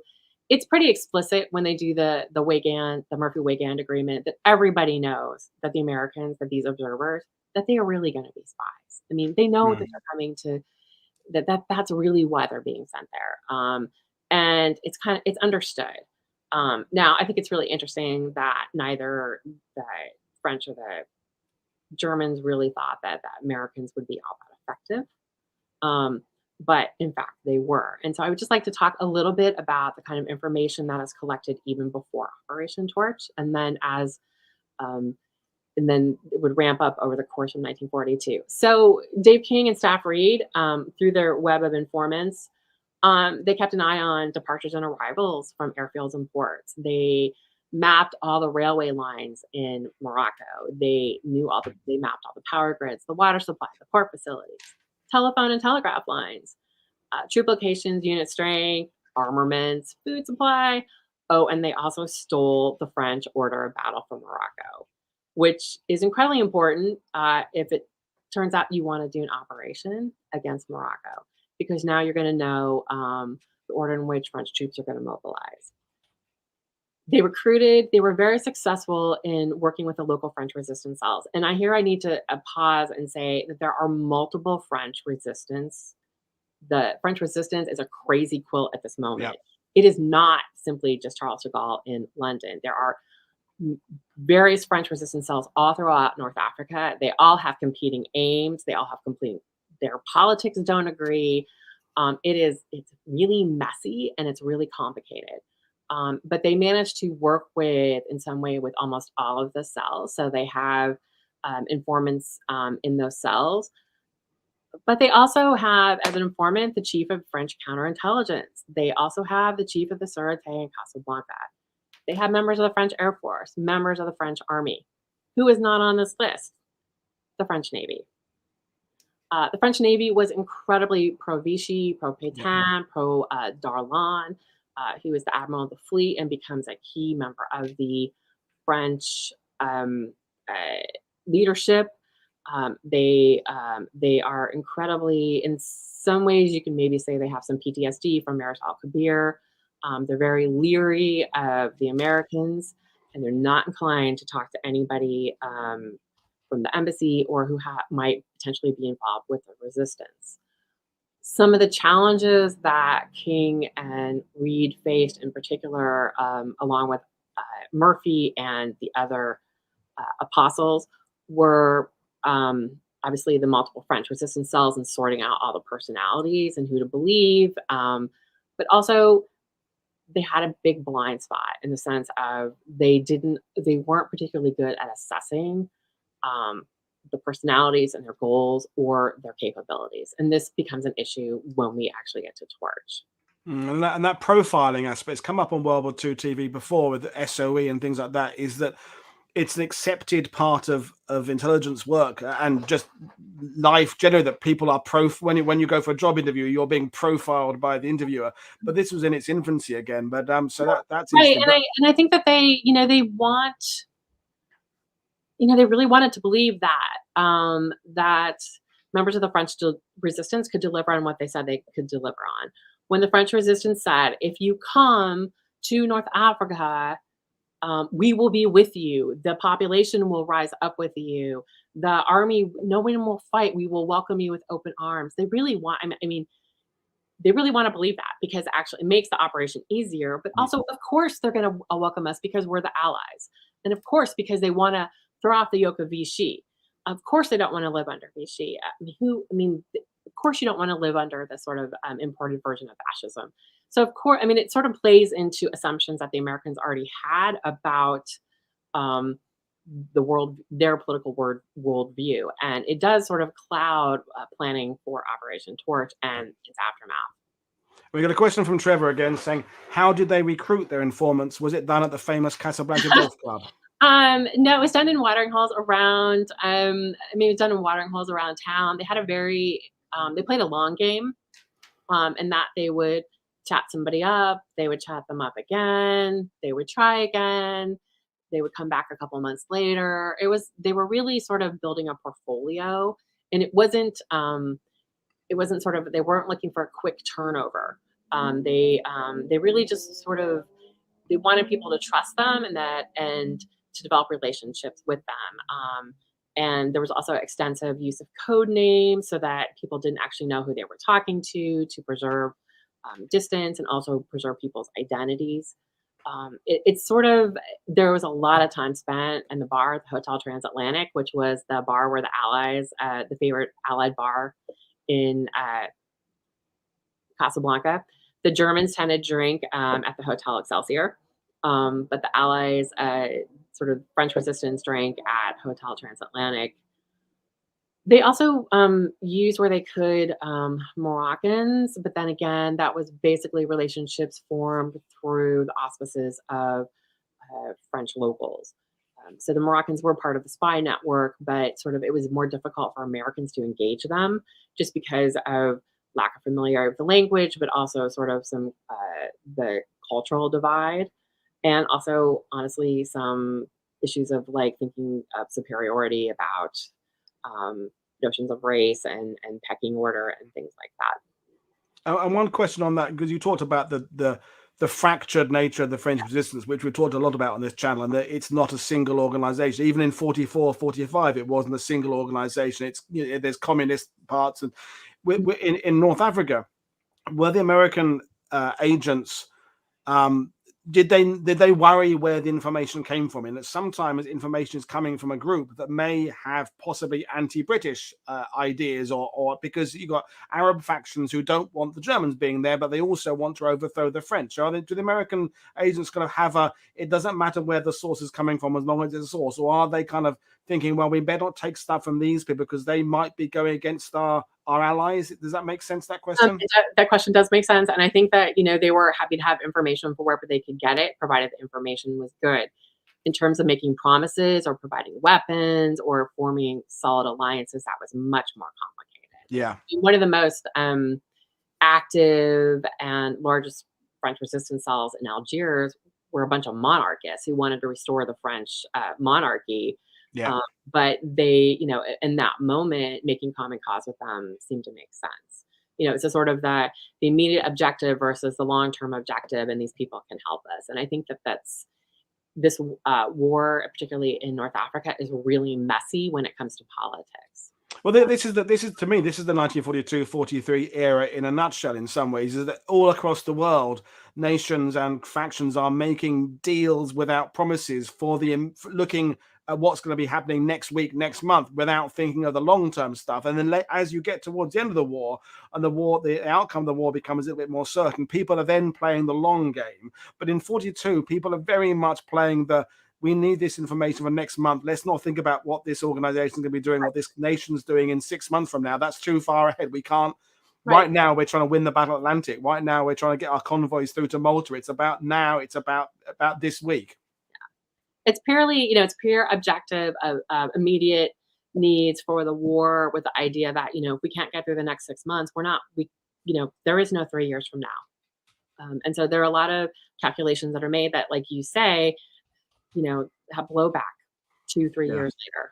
It's pretty explicit when they do the Murphy-Weyand agreement that everybody knows that the Americans, that these observers, that they are really going to be spies. I mean, they know that they're coming to that's really why they're being sent there. And it's understood. Now, I think it's really interesting that neither the French or the Germans really thought that the Americans would be all that effective. But in fact, they were. And so I would just like to talk a little bit about the kind of information that is collected even before Operation Torch, and then and then it would ramp up over the course of 1942. So Dave King and Staff Reed, through their web of informants, they kept an eye on departures and arrivals from airfields and ports. They mapped all the railway lines in Morocco. They mapped all the power grids, the water supply, the port facilities, telephone and telegraph lines, troop locations, unit strength, armaments, food supply. Oh, and they also stole the French order of battle from Morocco, which is incredibly important if it turns out you want to do an operation against Morocco, because now you're going to know the order in which French troops are going to mobilize. They were very successful in working with the local French resistance cells. And I need to pause and say that there are multiple French resistance. The French resistance is a crazy quilt at this moment. Yeah. It is not simply just Charles de Gaulle in London. There are various French resistance cells all throughout North Africa. They all have competing aims. They all have their politics don't agree. It's really messy and it's really complicated. But they managed to work in some way with almost all of the cells. So they have informants in those cells. But they also have, as an informant, the chief of French counterintelligence. They also have the chief of the Sûreté in Casablanca. They have members of the French Air Force, members of the French Army. Who is not on this list? The French Navy. The French Navy was incredibly pro-Vichy, pro-Pétain, pro-Darlan. He was the admiral of the fleet and becomes a key member of the French leadership. They are incredibly, in some ways, you can maybe say they have some PTSD from Meredith al-Kabir. They're very leery of the Americans, and they're not inclined to talk to anybody from the embassy or who might potentially be involved with the resistance. Some of the challenges that King and Reed faced in particular, along with Murphy and the other apostles, were obviously the multiple French resistance cells and sorting out all the personalities and who to believe, but also they had a big blind spot in the sense of they weren't particularly good at assessing the personalities and their goals or their capabilities. And this becomes an issue when we actually get to Torch. And that profiling aspect's come up on World War II TV before with the SOE and things like that, is that it's an accepted part of intelligence work and just life generally, that people are when you go for a job interview, you're being profiled by the interviewer. But this was in its infancy again. But so that's right. And I think that they really wanted to believe that that members of the French resistance could deliver on what they said they could deliver on. When the French resistance said, if you come to North Africa, We will be with you. The population will rise up with you. The army, no one will fight. We will welcome you with open arms. They really want, I mean, they really want to believe that because actually it makes the operation easier. But also, of course, they're going to welcome us because we're the allies. And of course, because they want to throw off the yoke of Vichy. Of course, they don't want to live under Vichy. Of course, you don't want to live under this sort of imported version of fascism. So, of course, I mean, it sort of plays into assumptions that the Americans already had about um, their political worldview, and it does sort of cloud planning for Operation Torch and its aftermath. We got a question from Trevor again saying, how did they recruit their informants? Was it done at the famous Casablanca Golf Club? No, it was done in watering holes around. It was done in watering holes around town. They had a they played a long game, and that they would chat somebody up, they would chat them up again, they would try again, they would come back a couple months later. They were really sort of building a portfolio, and it wasn't sort of, they weren't looking for a quick turnover. They really just sort of, they wanted people to trust them and to develop relationships with them. And there was also extensive use of code names so that people didn't actually know who they were talking to preserve distance and also preserve people's identities. It's sort of, there was a lot of time spent in the bar at the Hotel Transatlantic, which was the bar where the Allies, the favorite Allied bar in Casablanca. The Germans tended to drink at the Hotel Excelsior, but the Allies, sort of French resistance, drank at Hotel Transatlantic. They also used where they could Moroccans, but then again, that was basically relationships formed through the auspices of French locals. So the Moroccans were part of the spy network, but sort of it was more difficult for Americans to engage them just because of lack of familiarity with the language, but also sort of some the cultural divide, and also honestly some issues of like thinking of superiority about notions of race and pecking order and things like that. And one question on that, because you talked about the fractured nature of the French resistance, which we talked a lot about on this channel, and that it's not a single organization. Even in 44, 45, it wasn't a single organization. It's, you know, there's communist parts. And in North Africa, were the American agents, did they worry where the information came from? And that sometimes information is coming from a group that may have possibly anti-British ideas, or because you got Arab factions who don't want the Germans being there, but they also want to overthrow the French. Do the American agents kind of have it doesn't matter where the source is coming from as long as it's a source, or are they kind of thinking, well, we better not take stuff from these people because they might be going against our allies? Does that make sense, that question? That question does make sense. And I think that, they were happy to have information for wherever they could get it, provided the information was good. In terms of making promises or providing weapons or forming solid alliances, that was much more complicated. Yeah. One of the most active and largest French resistance cells in Algiers were a bunch of monarchists who wanted to restore the French monarchy. Yeah. But they, in that moment, making common cause with them seemed to make sense. It's a sort of the immediate objective versus the long-term objective, and these people can help us. And I think that's this war, particularly in North Africa, is really messy when it comes to politics. Well, this is the 1942-43 era in a nutshell. In some ways, is that all across the world, nations and factions are making deals without promises for looking at what's going to be happening next week, next month, without thinking of the long-term stuff. And then as you get towards the end of the war, and the outcome of the war becomes a little bit more certain, people are then playing the long game. But in 42, people are very much playing we need this information for next month. Let's not think about what this organization is going to be doing, what this nation's doing in 6 months from now. That's too far ahead. We can't. Right now, we're trying to win the Battle Atlantic. Right now, we're trying to get our convoys through to Malta. It's about now. It's about this week. Yeah. It's purely, it's pure objective of immediate needs for the war, with the idea that, if we can't get through the next 6 months, there is no 3 years from now. And so there are a lot of calculations that are made that, like you say, have blowback 2-3 years later,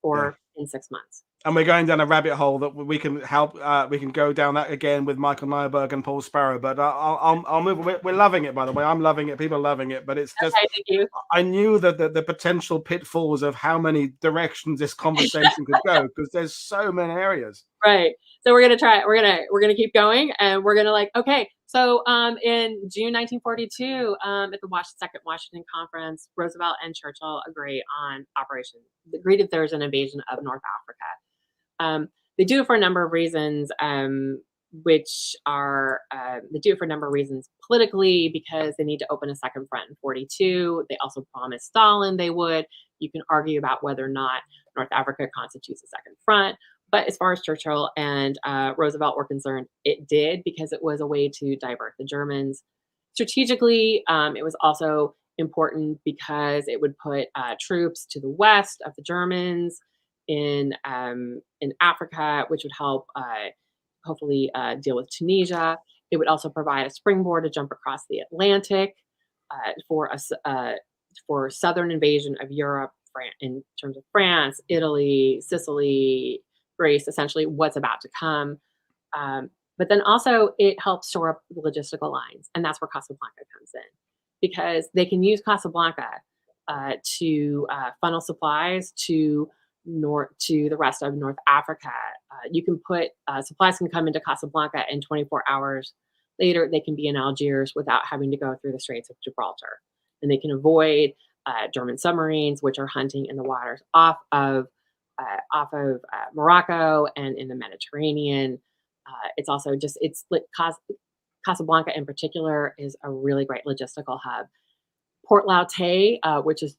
or in 6 months. And we're going down a rabbit hole that we can help. We can go down that again with Michael Nyberg and Paul Sparrow. But I'll move. We're loving it, by the way. I'm loving it. People are loving it. But it's just, Okay, thank you. I knew that the potential pitfalls of how many directions this conversation could go, because there's so many areas. Right. So we're gonna try. We're gonna keep going, and we're gonna okay. So in June 1942, at the Second Washington Conference, Roosevelt and Churchill agree on Operation. Agreed if there's an invasion of North Africa. They do it for a number of reasons, which are they do it for a number of reasons politically, because they need to open a second front in 42. They also promised Stalin they would. You can argue about whether or not North Africa constitutes a second front. But as far as Churchill and Roosevelt were concerned, it did, because it was a way to divert the Germans. Strategically, it was also important because it would put troops to the west of the Germans in Africa, which would help hopefully deal with Tunisia. It would also provide a springboard to jump across the Atlantic for southern invasion of Europe, in terms of France, Italy, Sicily, Greece, essentially what's about to come. But then also it helps shore up the logistical lines, and that's where Casablanca comes in, because they can use Casablanca to funnel supplies to the rest of North Africa. You can put supplies can come into Casablanca, and 24 hours later they can be in Algiers without having to go through the Straits of Gibraltar, and they can avoid German submarines, which are hunting in the waters off of Morocco and in the Mediterranean. It's also just Casablanca in particular is a really great logistical hub. Port Laute, which is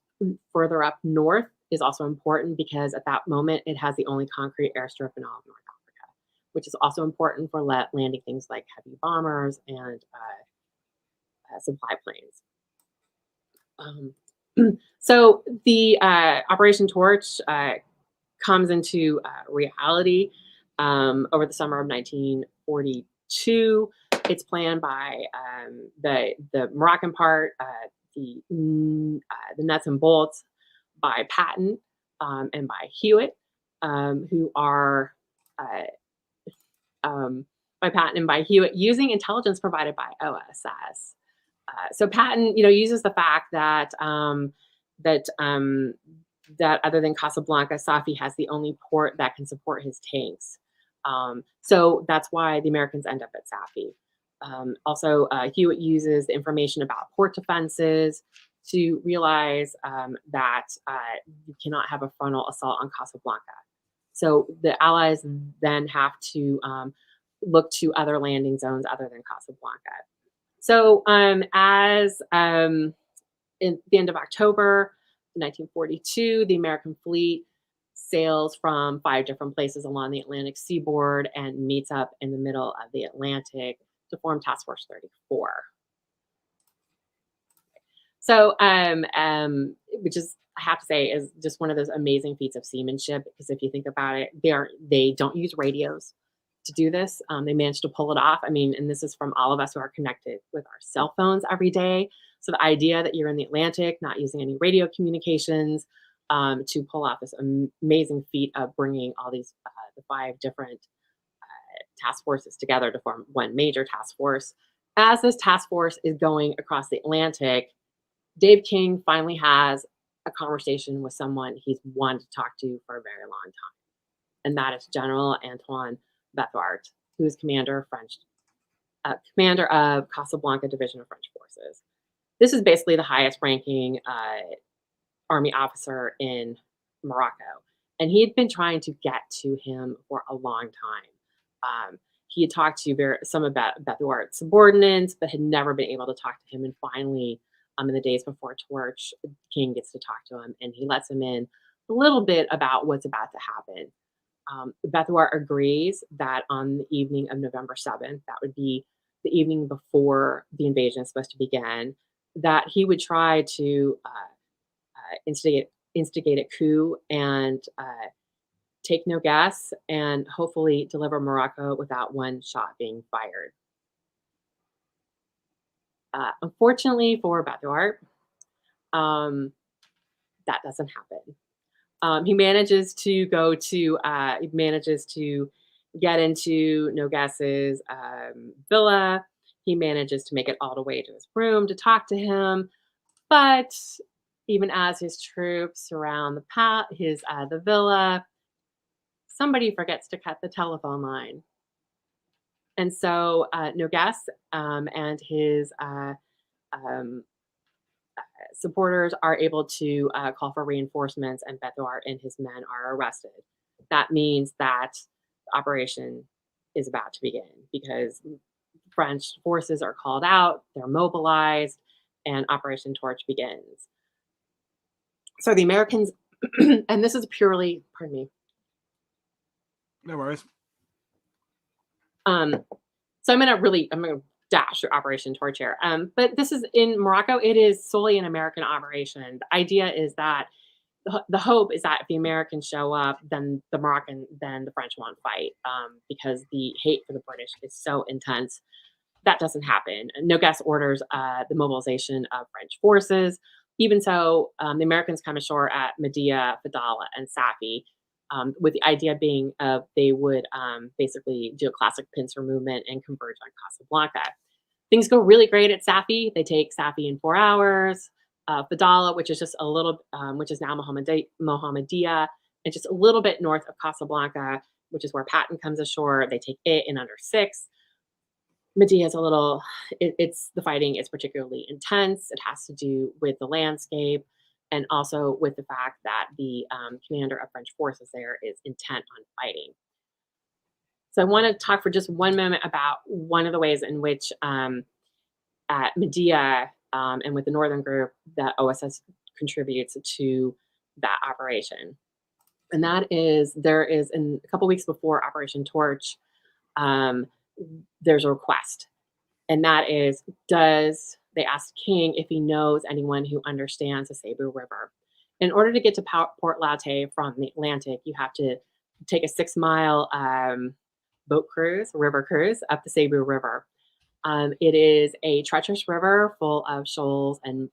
further up north, is also important because at that moment it has the only concrete airstrip in all of North Africa, which is also important for landing things like heavy bombers and supply planes. So the Operation Torch comes into reality over the summer of 1942. It's planned by the Moroccan part, the nuts and bolts by Patton and by Hewitt, who are by Patton and by Hewitt, using intelligence provided by OSS. So Patton, uses the fact that that other than Casablanca, Safi has the only port that can support his tanks. So that's why the Americans end up at Safi. Also, Hewitt uses the information about port defenses to realize that you cannot have a frontal assault on Casablanca. So the Allies then have to look to other landing zones other than Casablanca. So as in the end of October 1942, the American fleet sails from 5 different places along the Atlantic seaboard and meets up in the middle of the Atlantic to form Task Force 34. So, which is, I have to say, is just one of those amazing feats of seamanship, because if you think about it, they don't use radios to do this. They managed to pull it off. I mean, and this is from all of us who are connected with our cell phones every day. So the idea that you're in the Atlantic, not using any radio communications, to pull off this amazing feat of bringing all these the 5 different task forces together to form one major task force. As this task force is going across the Atlantic, Dave King finally has a conversation with someone he's wanted to talk to for a very long time, and that is General Antoine Bethart, who is commander of Casablanca Division of French Forces. This is basically the highest ranking army officer in Morocco, and he had been trying to get to him for a long time. He had talked to some of Bethart's subordinates, but had never been able to talk to him. And finally, in the days before Torch, King gets to talk to him, and he lets him in a little bit about what's about to happen. Bethart agrees that on the evening of November 7th, that would be the evening before the invasion is supposed to begin, that he would try to instigate a coup and take no gas and hopefully deliver Morocco without one shot being fired. Unfortunately for Bethart, that doesn't happen. He manages to go to he manages to get into Nogues's villa. He manages to make it all the way to his room to talk to him. But even as his troops surround the villa, somebody forgets to cut the telephone line. And so Nogues and his um, supporters are able to call for reinforcements, and Bethouar and his men are arrested. That means that the operation is about to begin because French forces are called out, they're mobilized, and Operation Torch begins. So the Americans, and this is purely, pardon me. No worries. So I'm gonna dash through Operation Torch here. But this is in Morocco. It is solely an American operation. The idea is that the hope is that if the Americans show up, then the French won't fight because the hate for the British is so intense. That doesn't happen. Nogues orders the mobilization of French forces. Even so, the Americans come ashore at Medea, Fadala, and Safi, with the idea being they would basically do a classic pincer movement and converge on Casablanca. Things go really great at Safi. They take Safi in 4 hours. Fadala, which is just a little, which is now Mohammedia, and just a little bit north of Casablanca, which is where Patton comes ashore. They take it in under 6. Medea is a little, it's the fighting is particularly intense. It has to do with the landscape and also with the fact that the commander of French forces there is intent on fighting. So I want to talk for just one moment about one of the ways in which at Medea and with the Northern Group that OSS contributes to that operation. And that is, there is, in a couple weeks before Operation Torch, there's a request. And that is, they ask King if he knows anyone who understands the Cebu River. In order to get to Port Latte from the Atlantic, you have to take a 6-mile river cruise up the Cebu River. It is a treacherous river full of shoals and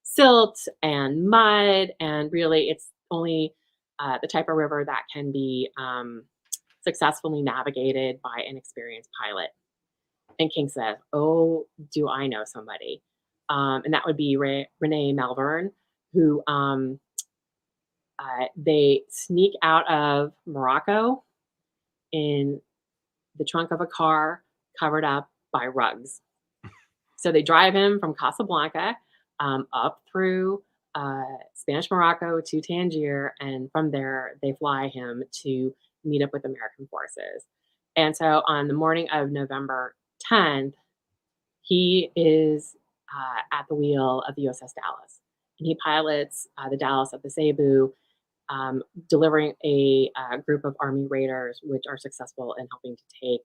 silt and mud, and really it's only the type of river that can be successfully navigated by an experienced pilot. And King says, "Oh, do I know somebody?" And that would be Renee Malvern, who they sneak out of Morocco in the trunk of a car covered up by rugs. So they drive him from Casablanca up through Spanish Morocco to Tangier, and from there they fly him to meet up with American forces. And so on the morning of November 10th, he is at the wheel of the USS Dallas, and he pilots the Dallas of the Cebu, delivering a group of Army raiders, which are successful in helping to take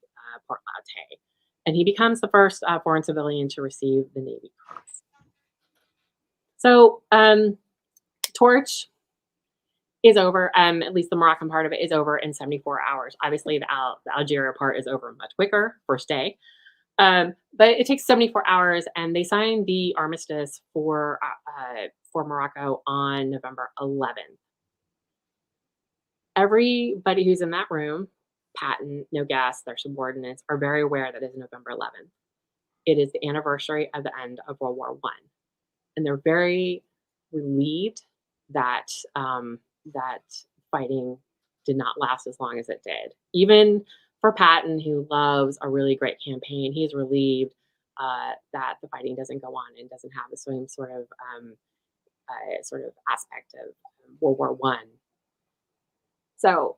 Port Latte. And he becomes the first foreign civilian to receive the Navy Cross. So Torch is over, at least the Moroccan part of it is over in 74 hours. Obviously, the Algeria part is over much quicker, first day. But it takes 74 hours, and they sign the armistice for Morocco on November 11th. Everybody who's in that room, Patton, Nogues, their subordinates, are very aware that it's November 11th. It is the anniversary of the end of World War I. And they're very relieved that that fighting did not last as long as it did. Even for Patton, who loves a really great campaign, he's relieved that the fighting doesn't go on and doesn't have the same sort of aspect of World War I. So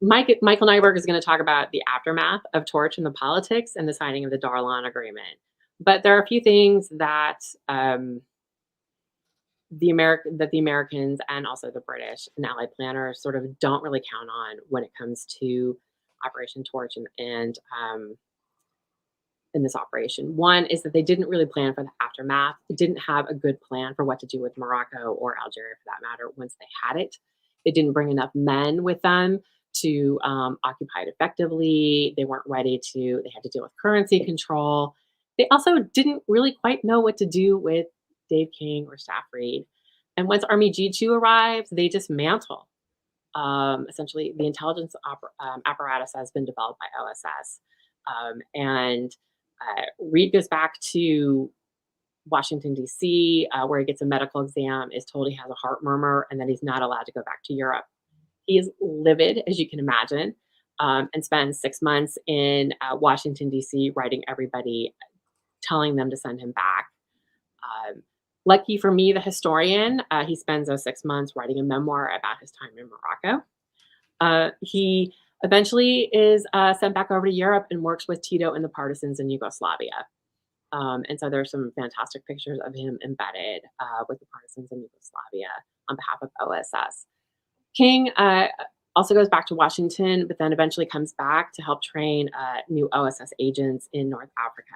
Michael Nyberg is going to talk about the aftermath of Torch and the politics and the signing of the Darlan Agreement. But there are a few things that the Americans and also the British and Allied planners sort of don't really count on when it comes to Operation Torch and in this operation. One is that they didn't really plan for the aftermath. They didn't have a good plan for what to do with Morocco or Algeria, for that matter, once they had it. They didn't bring enough men with them to occupy it effectively. They weren't ready to, they had to deal with currency control. They also didn't really quite know what to do with Dave King or Staff Reed. And once Army G2 arrives, they dismantle essentially the intelligence apparatus has been developed by OSS. And Reed goes back to Washington, D.C., where he gets a medical exam, is told he has a heart murmur, and that he's not allowed to go back to Europe. He is livid, as you can imagine, and spends 6 months in Washington, D.C., writing everybody, telling them to send him back. Lucky for me, the historian, he spends those 6 months writing a memoir about his time in Morocco. He eventually is sent back over to Europe and works with Tito and the partisans in Yugoslavia. And so there's some fantastic pictures of him embedded with the partisans in Yugoslavia on behalf of OSS. King also goes back to Washington, but then eventually comes back to help train new OSS agents in North Africa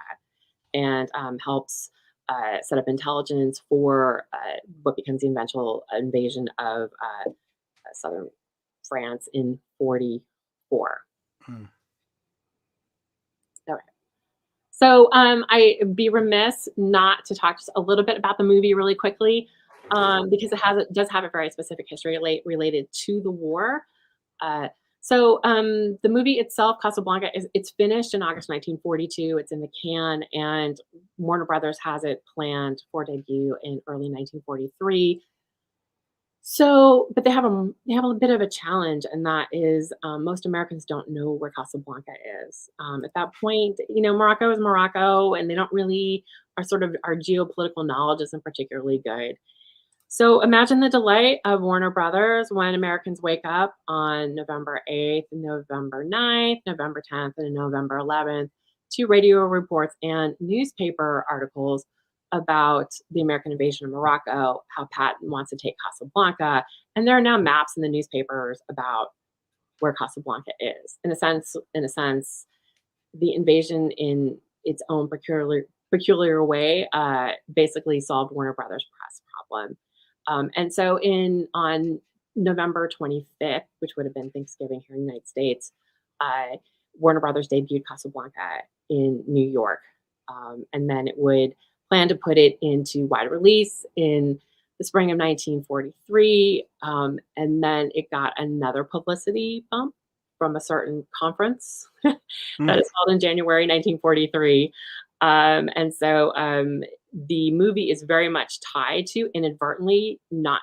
and helps set up intelligence for what becomes the eventual invasion of southern France in 1944. Okay. So I'd be remiss not to talk just a little bit about the movie really quickly, because it does have a very specific history related to the war. So the movie itself, Casablanca, it's finished in August 1942. It's in the can, and Warner Brothers has it planned for debut in early 1943. So, but they have a bit of a challenge, and that is most Americans don't know where Casablanca is. At that point, Morocco is Morocco, and they don't really our geopolitical knowledge isn't particularly good. So imagine the delight of Warner Brothers when Americans wake up on November 8th, November 9th, November 10th, and November 11th to radio reports and newspaper articles about the American invasion of Morocco, how Patton wants to take Casablanca, and there are now maps in the newspapers about where Casablanca is. In a sense, the invasion in its own peculiar way basically solved Warner Brothers' press problem. And so on November 25th, which would have been Thanksgiving here in the United States, Warner Brothers debuted Casablanca in New York. And then it would plan to put it into wide release in the spring of 1943. And then it got another publicity bump from a certain conference that is held in January 1943. And so the movie is very much tied to, inadvertently, not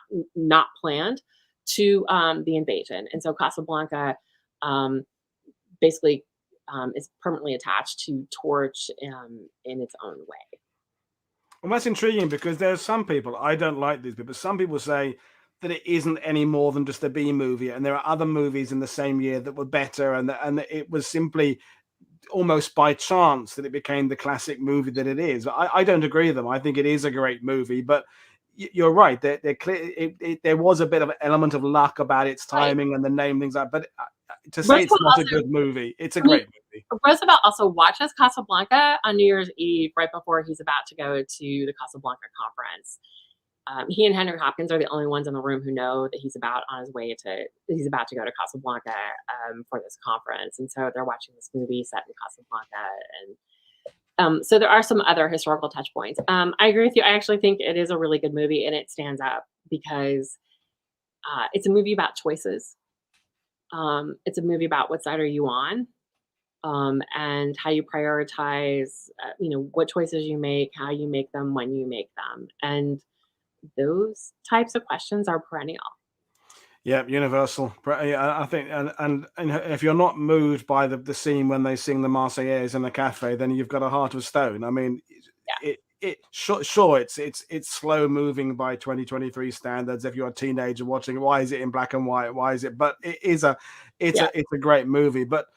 planned, to the invasion. And so Casablanca basically is permanently attached to Torch in its own way. Well, that's intriguing, because there's some people, I don't like these people, but some people say that it isn't any more than just a B movie, and there are other movies in the same year that were better, and it was simply almost by chance that it became the classic movie that it is. I don't agree with them. I think it is a great movie, but you're right. There was a bit of an element of luck about its timing and the name, things like that. But to say it's not a good movie, it's a great movie. Roosevelt also watches Casablanca on New Year's Eve, right before he's about to go to the Casablanca conference. He and Henry Hopkins are the only ones in the room who know that he's about to go to Casablanca for this conference. And so they're watching this movie set in Casablanca. And so there are some other historical touch points. I agree with you. I actually think it is a really good movie, and it stands out because it's a movie about choices. It's a movie about what side are you on, and how you prioritize, what choices you make, how you make them, when you make them. And those types of questions are perennial. Yeah, universal. I think, and if you're not moved by the scene when they sing the Marseillaise in the cafe, then you've got a heart of stone. I mean, sure, it's slow moving by 2023 standards. If you're a teenager watching it, why is it in black and white? Why is it? But it's a great movie. But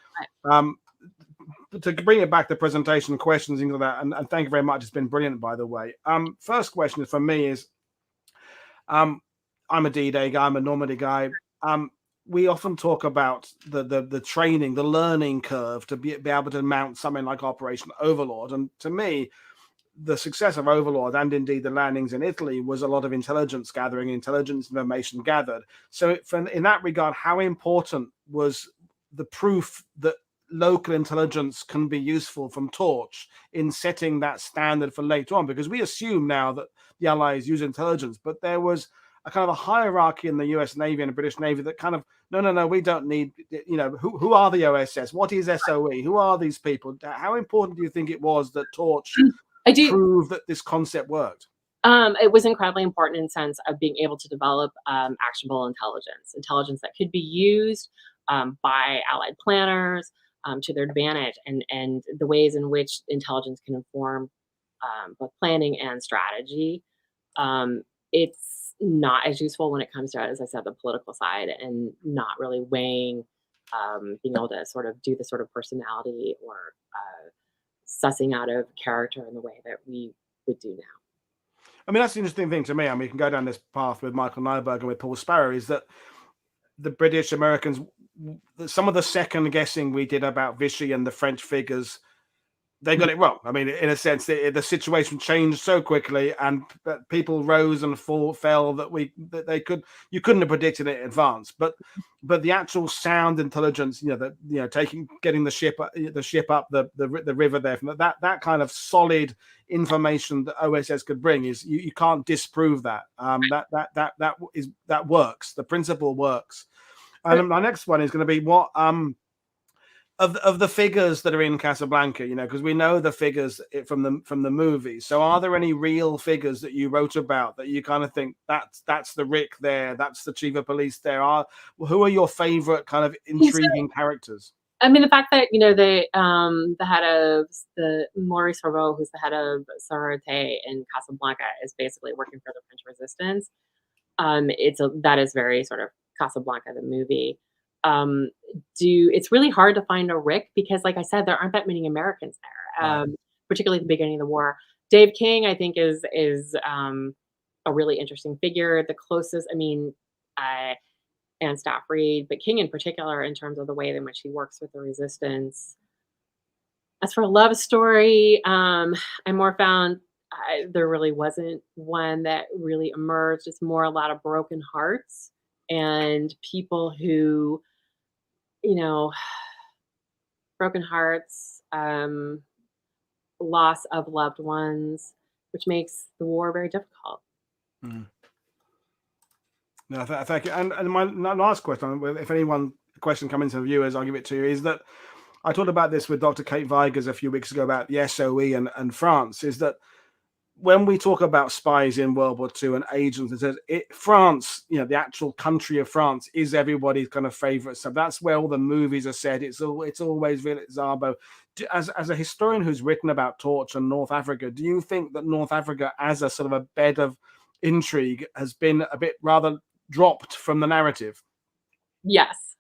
to bring it back to presentation questions, things like that, and thank you very much. It's been brilliant, by the way. First question for me is, I'm a D-Day guy, I'm a Normandy guy. We often talk about the training, the learning curve to be able to mount something like Operation Overlord. And to me, the success of Overlord, and indeed the landings in Italy, was a lot of intelligence gathering, intelligence information gathered. So in that regard, how important was the proof that local intelligence can be useful from Torch in setting that standard for later on? Because we assume now that the Allies use intelligence, but there was a kind of a hierarchy in the US Navy and the British Navy that kind of, no, we don't need, who are the OSS? What is SOE? Who are these people? How important do you think it was that Torch proved that this concept worked? It was incredibly important in the sense of being able to develop actionable intelligence that could be used by Allied planners to their advantage, and the ways in which intelligence can inform both planning and strategy. It's not as useful when it comes to, as I said, the political side, and not really weighing, being able to sort of do the sort of personality or sussing out of character in the way that we would do now. I mean, that's the interesting thing to me. I mean, you can go down this path with Michael Nyberg and with Paul Sparrow, is that the British, Americans, some of the second guessing we did about Vichy and the French figures, they got it wrong. I mean, in a sense, the situation changed so quickly, and people rose and fell that you couldn't have predicted it in advance. But the actual sound intelligence, getting the ship up the river there, from that kind of solid information that OSS could bring, is you can't disprove that. That works. The principle works. And my next one is going to be what of the figures that are in Casablanca, because we know the figures from the movie. So are there any real figures that you wrote about that you kind of think that's the Rick there, that's the chief of police there? Who are your favorite kind of intriguing characters? I mean, the fact that the head of the Maurice Herbeau, who's the head of Sûreté in Casablanca, is basically working for the French resistance. That is very sort of Casablanca the movie. It's really hard to find a Rick because, like I said, there aren't that many Americans there, particularly at the beginning of the war. Dave King, I think, is a really interesting figure. The closest, and Staff Reed, but King in particular, in terms of the way in which he works with the resistance. As for a love story, I more found there really wasn't one that really emerged. It's more a lot of broken hearts and people who, broken hearts, loss of loved ones, which makes the war very difficult. Mm. No, thank you. And my last question, if anyone question coming to the viewers, I'll give it to you, is that I talked about this with Dr. Kate Vigers a few weeks ago about the SOE and France, is that when we talk about spies in World War II and agents, France, the actual country of France is everybody's kind of favorite stuff. That's where all the movies are set. It's always Villet Szabo. As a historian who's written about Torch and North Africa, do you think that North Africa, as a sort of a bed of intrigue, has been a bit rather dropped from the narrative? Yes.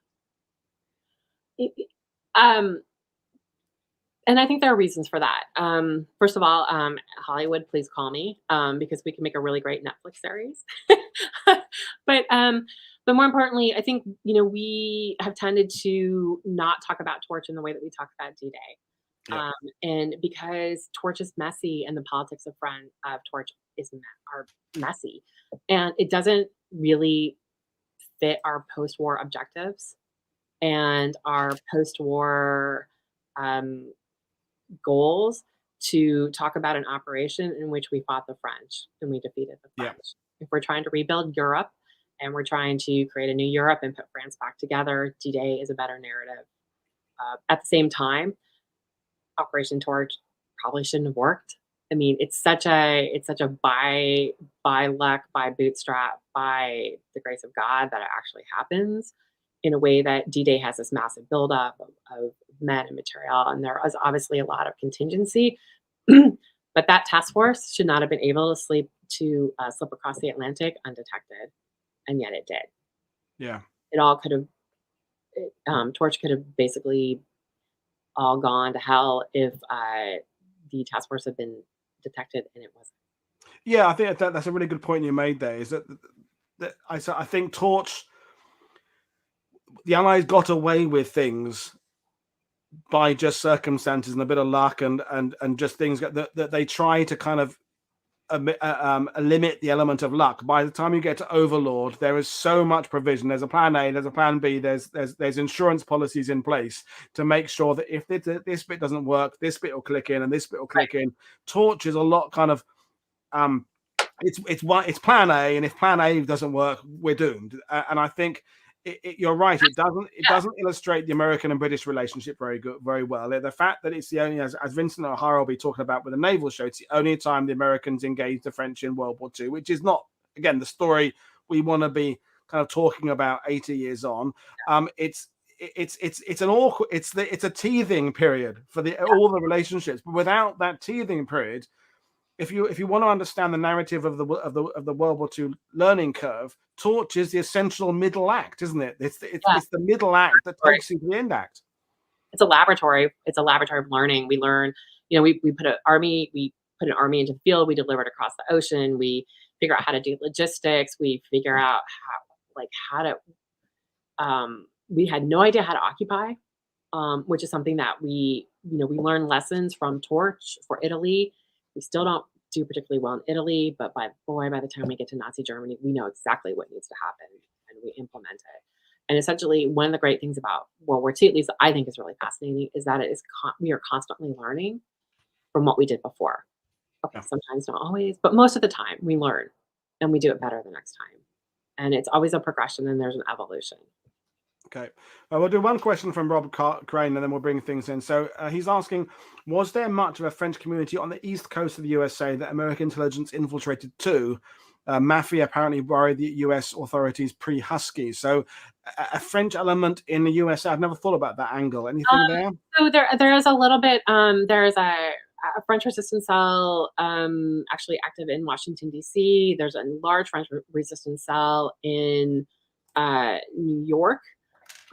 And I think there are reasons for that. First of all, Hollywood, please call me, because we can make a really great Netflix series. But more importantly, I think we have tended to not talk about Torch in the way that we talk about D-Day, and because Torch is messy, and the politics of Torch are messy, and it doesn't really fit our post-war objectives and our post-war goals to talk about an operation in which we fought the French and we defeated the French. If we're trying to rebuild Europe and we're trying to create a new Europe and put France back together, D-Day is a better narrative. At the same time, Operation Torch probably shouldn't have worked. I mean, it's such a by luck, by bootstrap, by the grace of God that it actually happens, in a way that D-Day has this massive buildup of men and material, and there was obviously a lot of contingency. But that task force should not have been able to slip across the Atlantic undetected, and yet it did. Yeah, it all could have. Torch could have basically all gone to hell if the task force had been detected, and it wasn't. Yeah, I think that's a really good point you made there. Is that I think Torch, the Allies got away with things by just circumstances and a bit of luck and just things that they try to kind of limit the element of luck. By the time you get to Overlord, there is so much provision. There's a plan A, there's a plan B, there's insurance policies in place to make sure that if this bit doesn't work, this bit will click in and this bit will click in. Torch is a lot kind of it's plan A, and if plan A doesn't work, we're doomed. And I think you're right. It doesn't illustrate the American and British relationship very well. The fact that it's the only, as Vincent O'Hara will be talking about with the naval show, it's the only time the Americans engaged the French in World War II, which is not, again, the story we want to be kind of talking about 80 years on. It's an awkward, it's a teething period for all the relationships, but without that teething period, if you want to understand the narrative of the World War II learning curve, Torch is the essential middle act, isn't it? It's the middle act that takes you to the end act. It's a laboratory. It's a laboratory of learning. We learn. We put an army into the field. We deliver it across the ocean. We figure out how to do logistics. We figure out how to. We had no idea how to occupy, which is something that we learn lessons from Torch for Italy. We still don't do particularly well in Italy, but by the time we get to Nazi Germany, we know exactly what needs to happen and we implement it. And essentially, one of the great things about World War II, at least I think is really fascinating, is that we are constantly learning from what we did before. Okay, sometimes not always, but most of the time we learn and we do it better the next time. And it's always a progression and there's an evolution. Okay, we'll do one question from Rob Crane and then we'll bring things in. So he's asking, was there much of a French community on the east coast of the USA that American intelligence infiltrated too? Mafia apparently worried the US authorities pre-Husky. So a French element in the USA, I've never thought about that angle. Anything there? So there is a little bit, there's a French resistance cell actually active in Washington, D.C. There's a large French resistance cell in New York.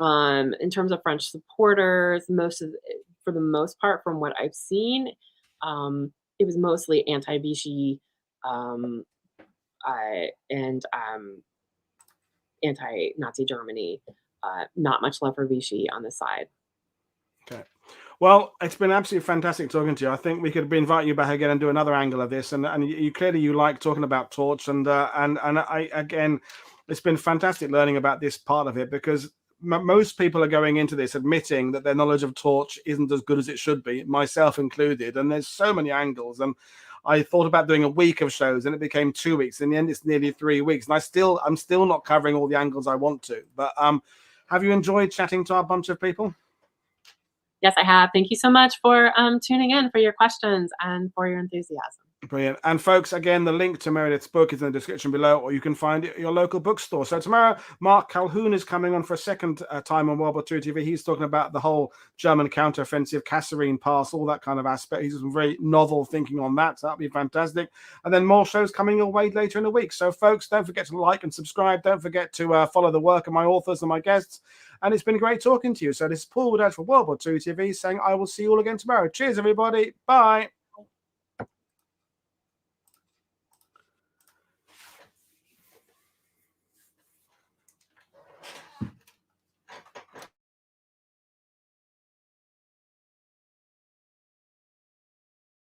In terms of French supporters, for the most part, from what I've seen, it was mostly anti-Vichy and anti-Nazi Germany. Not much love for Vichy on this side. Okay. Well, it's been absolutely fantastic talking to you. I think we could invite you back again and do another angle of this. And you clearly like talking about Torch, and I again, it's been fantastic learning about this part of it, because most people are going into this admitting that their knowledge of Torch isn't as good as it should be, myself included. And there's so many angles. And I thought about doing a week of shows, and it became 2 weeks. In the end, it's nearly 3 weeks, and I'm still not covering all the angles I want to. But have you enjoyed chatting to our bunch of people? Yes, I have. Thank you so much for tuning in, for your questions and for your enthusiasm. Brilliant. And folks, again, the link to Meredith's book is in the description below, or you can find it at your local bookstore. So tomorrow, Mark Calhoun is coming on for a second time on World War II TV. He's talking about the whole German counteroffensive, Kasserine Pass, all that kind of aspect. He's some very novel thinking on that. So that'll be fantastic. And then more shows coming your way later in the week. So folks, don't forget to like and subscribe. Don't forget to follow the work of my authors and my guests. And it's been great talking to you. So this is Paul Woodhouse for World War II TV saying I will see you all again tomorrow. Cheers, everybody. Bye.